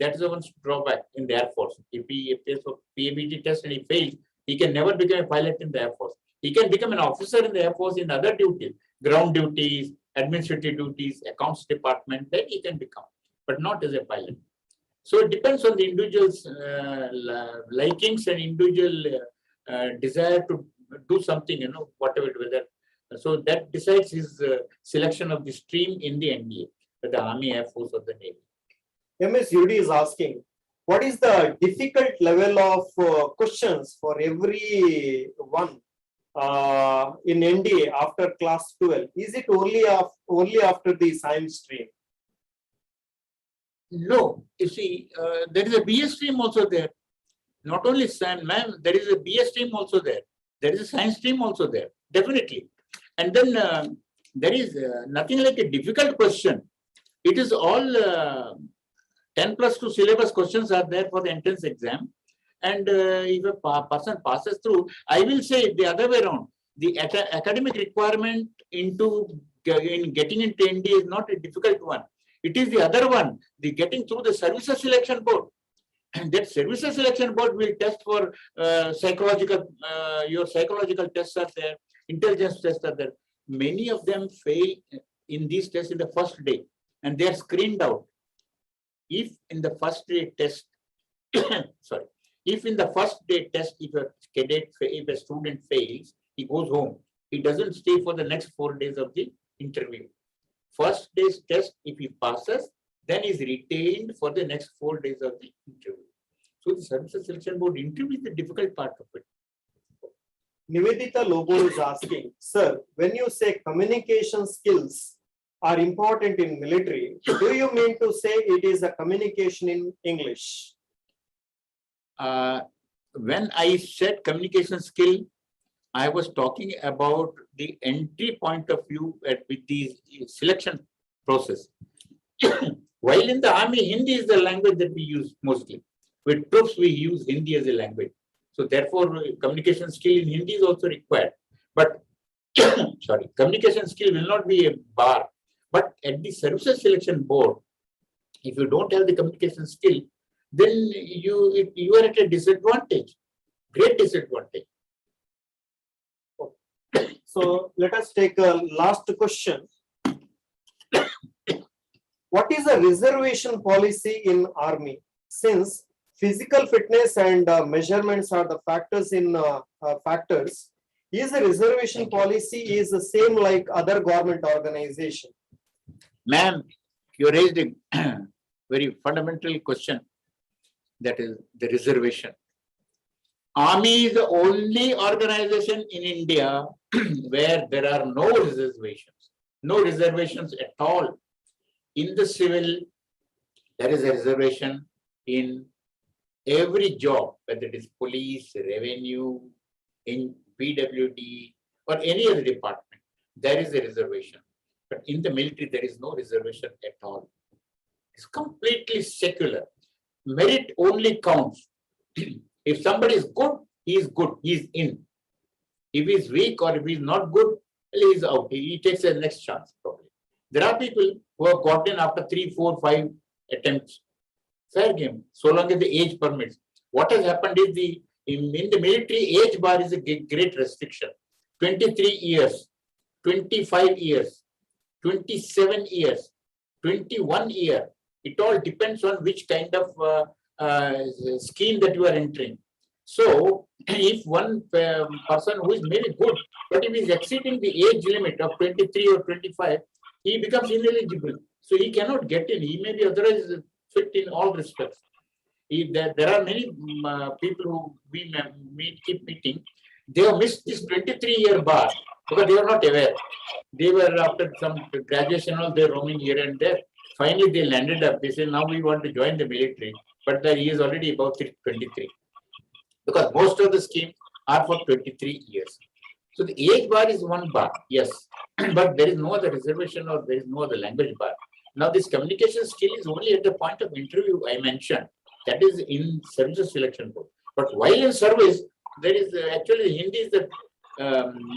That is the one drawback in the Air Force. If he appears for PABT test and he fails, he can never become a pilot in the Air Force. He can become an officer in the Air Force in other duties, ground duties, administrative duties, accounts department, then he can become, but not as a pilot. So it depends on the individual's likings and individual desire to do something, whatever, whether. So that decides his selection of the stream in the NDA, the Army, Air Force, or the Navy. MS UD is asking, what is the difficult level of questions for every one in NDA after class 12? Is it only after the science stream? No, you see, there is a BS stream also there. Not only science, ma'am, there is a BS stream also there. There is a science stream also there, definitely. And then there is nothing like a difficult question. It is all 10+2 syllabus questions are there for the entrance exam. And if a person passes through, I will say the other way around. The academic requirement in getting into NDA is not a difficult one. It is the other one, the getting through the services selection board. And that services selection board will test for your psychological tests are there, intelligence tests are there. Many of them fail in these tests in the first day, and they are screened out. If in the first day test, sorry, if in the first day test, if a student fails, he goes home. He doesn't stay for the next 4 days of the interview. First day's test, if he passes, then is retained for the next 4 days of the interview. So the services selection board interview is the difficult part of it. Nivedita Lobo is asking, sir, when you say communication skills are important in military, do you mean to say it is a communication in English? When I said communication skill, I was talking about the entry point of view with the selection process. While in the army, Hindi is the language that we use mostly. With troops, we use Hindi as a language. So therefore, communication skill in Hindi is also required. But sorry, communication skill will not be a bar. But at the services selection board, if you don't have the communication skill, then you are at a disadvantage, great disadvantage. So let us take a last question. What is a reservation policy in army? Since physical fitness and measurements are the factors in factors, is a reservation policy is the same like other government organization? Ma'am, you raised a very fundamental question, that is the reservation. Army is the only organization in India where there are no reservations at all. In the civil, there is a reservation. In every job, whether it is police, revenue, in PWD, or any other department, there is a reservation. But in the military, there is no reservation at all. It's completely secular. Merit only counts. If somebody is good, he is in. If he is weak or if he is not good, he is out. He takes a next chance, probably. There are people who have gotten after 3, 4, 5 attempts. Fair game, so long as the age permits. What has happened is in the military, age bar is a great restriction. 23 years. 25 years, 27 years, 21 year. It all depends on which kind of scheme that you are entering. So, if one person who is maybe good, but if he is exceeding the age limit of 23 or 25, he becomes ineligible. So, he cannot get in. He may be otherwise fit in all respects. There are many people who we keep meeting. They have missed this 23-year bar because they were not aware. They were after some graduation, all they're roaming here and there. Finally, they landed up. They said, now we want to join the military. But he is already about 23. Because most of the schemes are for 23 years. So the age bar is one bar, yes. But there is no other reservation or there is no other language bar. Now, this communication skill is only at the point of interview I mentioned. That is in services selection board. But while in service, there is actually Hindi is the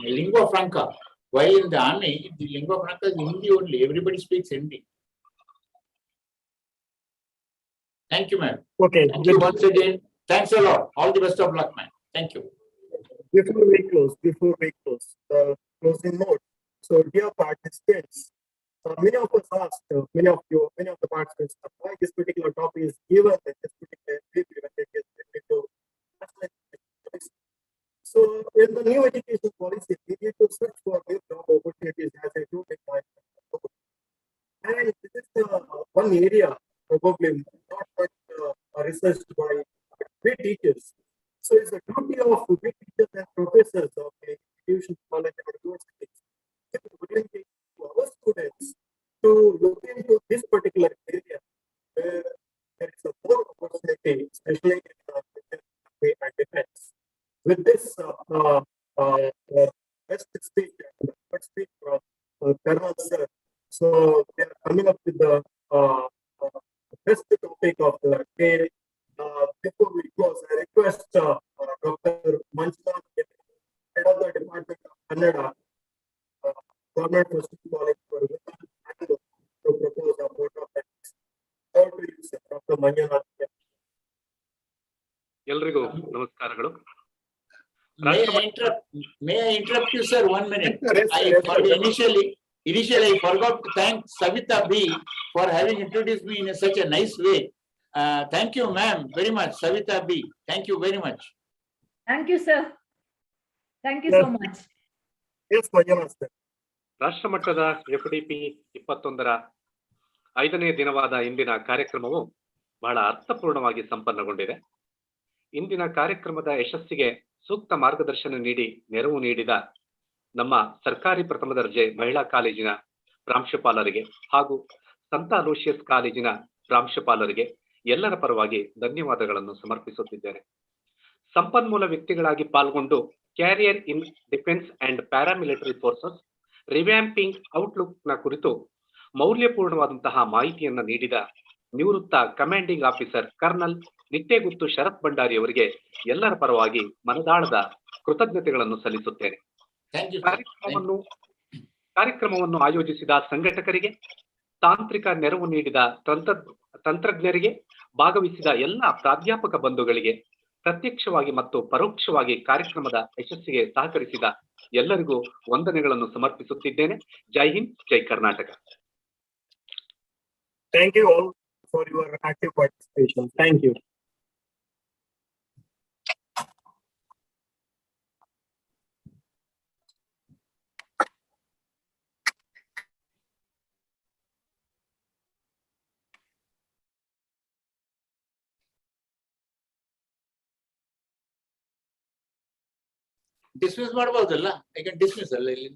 lingua franca. While in the army, the lingua franca is Hindi only. Everybody speaks Hindi. Thank you, ma'am. Okay. Thank you once again. Thanks a lot. All the best of luck, man. Thank you. Before we close, the closing note. So, dear participants, many of us asked, many of the participants, why this particular topic is given in this particular review when it gets into national education policy. So, in the new education policy, we need to search for new job opportunities as I do in my book. And this is the one area probably not much researched by great teachers. So it's the duty of great teachers and professors of the institutions, college and universities to our students to look into this particular area where there is a more opportunity, especially in and defense. With this best speech from Colonel Sir. So we are coming up with the best topic of the day. Before we close, I request Dr. Manjunath, head of the Department of Kannada, Government Hospital College for Women, to propose a vote of thanks. Over to you, sir, Dr. Manjunath. ಎಲ್ರಿಗೂ ನಮಸ್ಕಾರಗಳು. May I interrupt you, sir, 1 minute? Yes, Initially, I forgot to thank Savita B for having introduced me in such a nice way. Thank you, ma'am, very much. Savita B, thank you very much. Thank you, sir. Thank you so much. Yes, Manjunath, sir. ರಾಷ್ಟ್ರ ಮಟ್ಟದ FDP 21ರ 5ನೇ ದಿನವಾದ ಇಂದಿನ ಕಾರ್ಯಕ್ರಮವು ಬಹಳ ಅರ್ಥಪೂರ್ಣವಾಗಿ ಸಂಪನ್ನಗೊಂಡಿದೆ. ಇಂದಿನ ಕಾರ್ಯಕ್ರಮದ ಯಶಸ್ಸಿಗೆ ಸೂಕ್ತ ಮಾರ್ಗದರ್ಶನ ನೀಡಿ ನೆರವು ನೀಡಿದ ನಮ್ಮ ಸರ್ಕಾರಿ ಪ್ರಥಮ ದರ್ಜೆ ಮಹಿಳಾ ಕಾಲೇಜಿನ ಪ್ರಾಂಶುಪಾಲರಿಗೆ ಹಾಗೂ ಸಂತ ಅಲೋಷಿಯಸ್ ಕಾಲೇಜಿನ ಪ್ರಾಂಶುಪಾಲರಿಗೆ ಎಲ್ಲರ ಪರವಾಗಿ ಧನ್ಯವಾದಗಳನ್ನು ಸಮರ್ಪಿಸುತ್ತಿದ್ದೇನೆ. ಸಂಪನ್ಮೂಲ ವ್ಯಕ್ತಿಗಳಾಗಿ ಪಾಲ್ಗೊಂಡು career in defence and paramilitary forces revamping outlook ನ ಕುರಿತು ಮೌಲ್ಯಪೂರ್ಣವಾದಂತಹ ಮಾಹಿತಿಯನ್ನ ನೀಡಿದ ನಿವೃತ್ತ commanding officer colonel Nittegutthu Sharath Bhandari ಅವರಿಗೆ ಎಲ್ಲರ ಪರವಾಗಿ ಮನದಾಳದ ಕೃತಜ್ಞತೆಗಳನ್ನು ಸಲ್ಲಿಸುತ್ತೇನೆ. ಕಾರ್ಯಕ್ರಮವನ್ನು ಆಯೋಜಿಸಿದ ಸಂಘಟಕರಿಗೆ, ತಾಂತ್ರಿಕ ನೆರವು ನೀಡಿದ ತಂತ್ರಜ್ಞರಿಗೆ, ಭಾಗವಹಿಸಿದ ಎಲ್ಲ ಪ್ರಾಧ್ಯಾಪಕ ಬಂಧುಗಳಿಗೆ, ಪ್ರತ್ಯಕ್ಷವಾಗಿ ಮತ್ತು ಪರೋಕ್ಷವಾಗಿ ಕಾರ್ಯಕ್ರಮದ ಯಶಸ್ಸಿಗೆ ಸಹಕರಿಸಿದ ಎಲ್ಲರಿಗೂ ವಂದನೆಗಳನ್ನು ಸಮರ್ಪಿಸುತ್ತಿದ್ದೇನೆ. ಜೈ ಹಿಂದ್, ಜೈ Karnataka. Thank you all for your active participation. Thank you. Dismiss ಮಾಡಬಹುದಲ್ಲ? I can dismiss ಅಲ್ಲ ಇಲ್ಲಿ.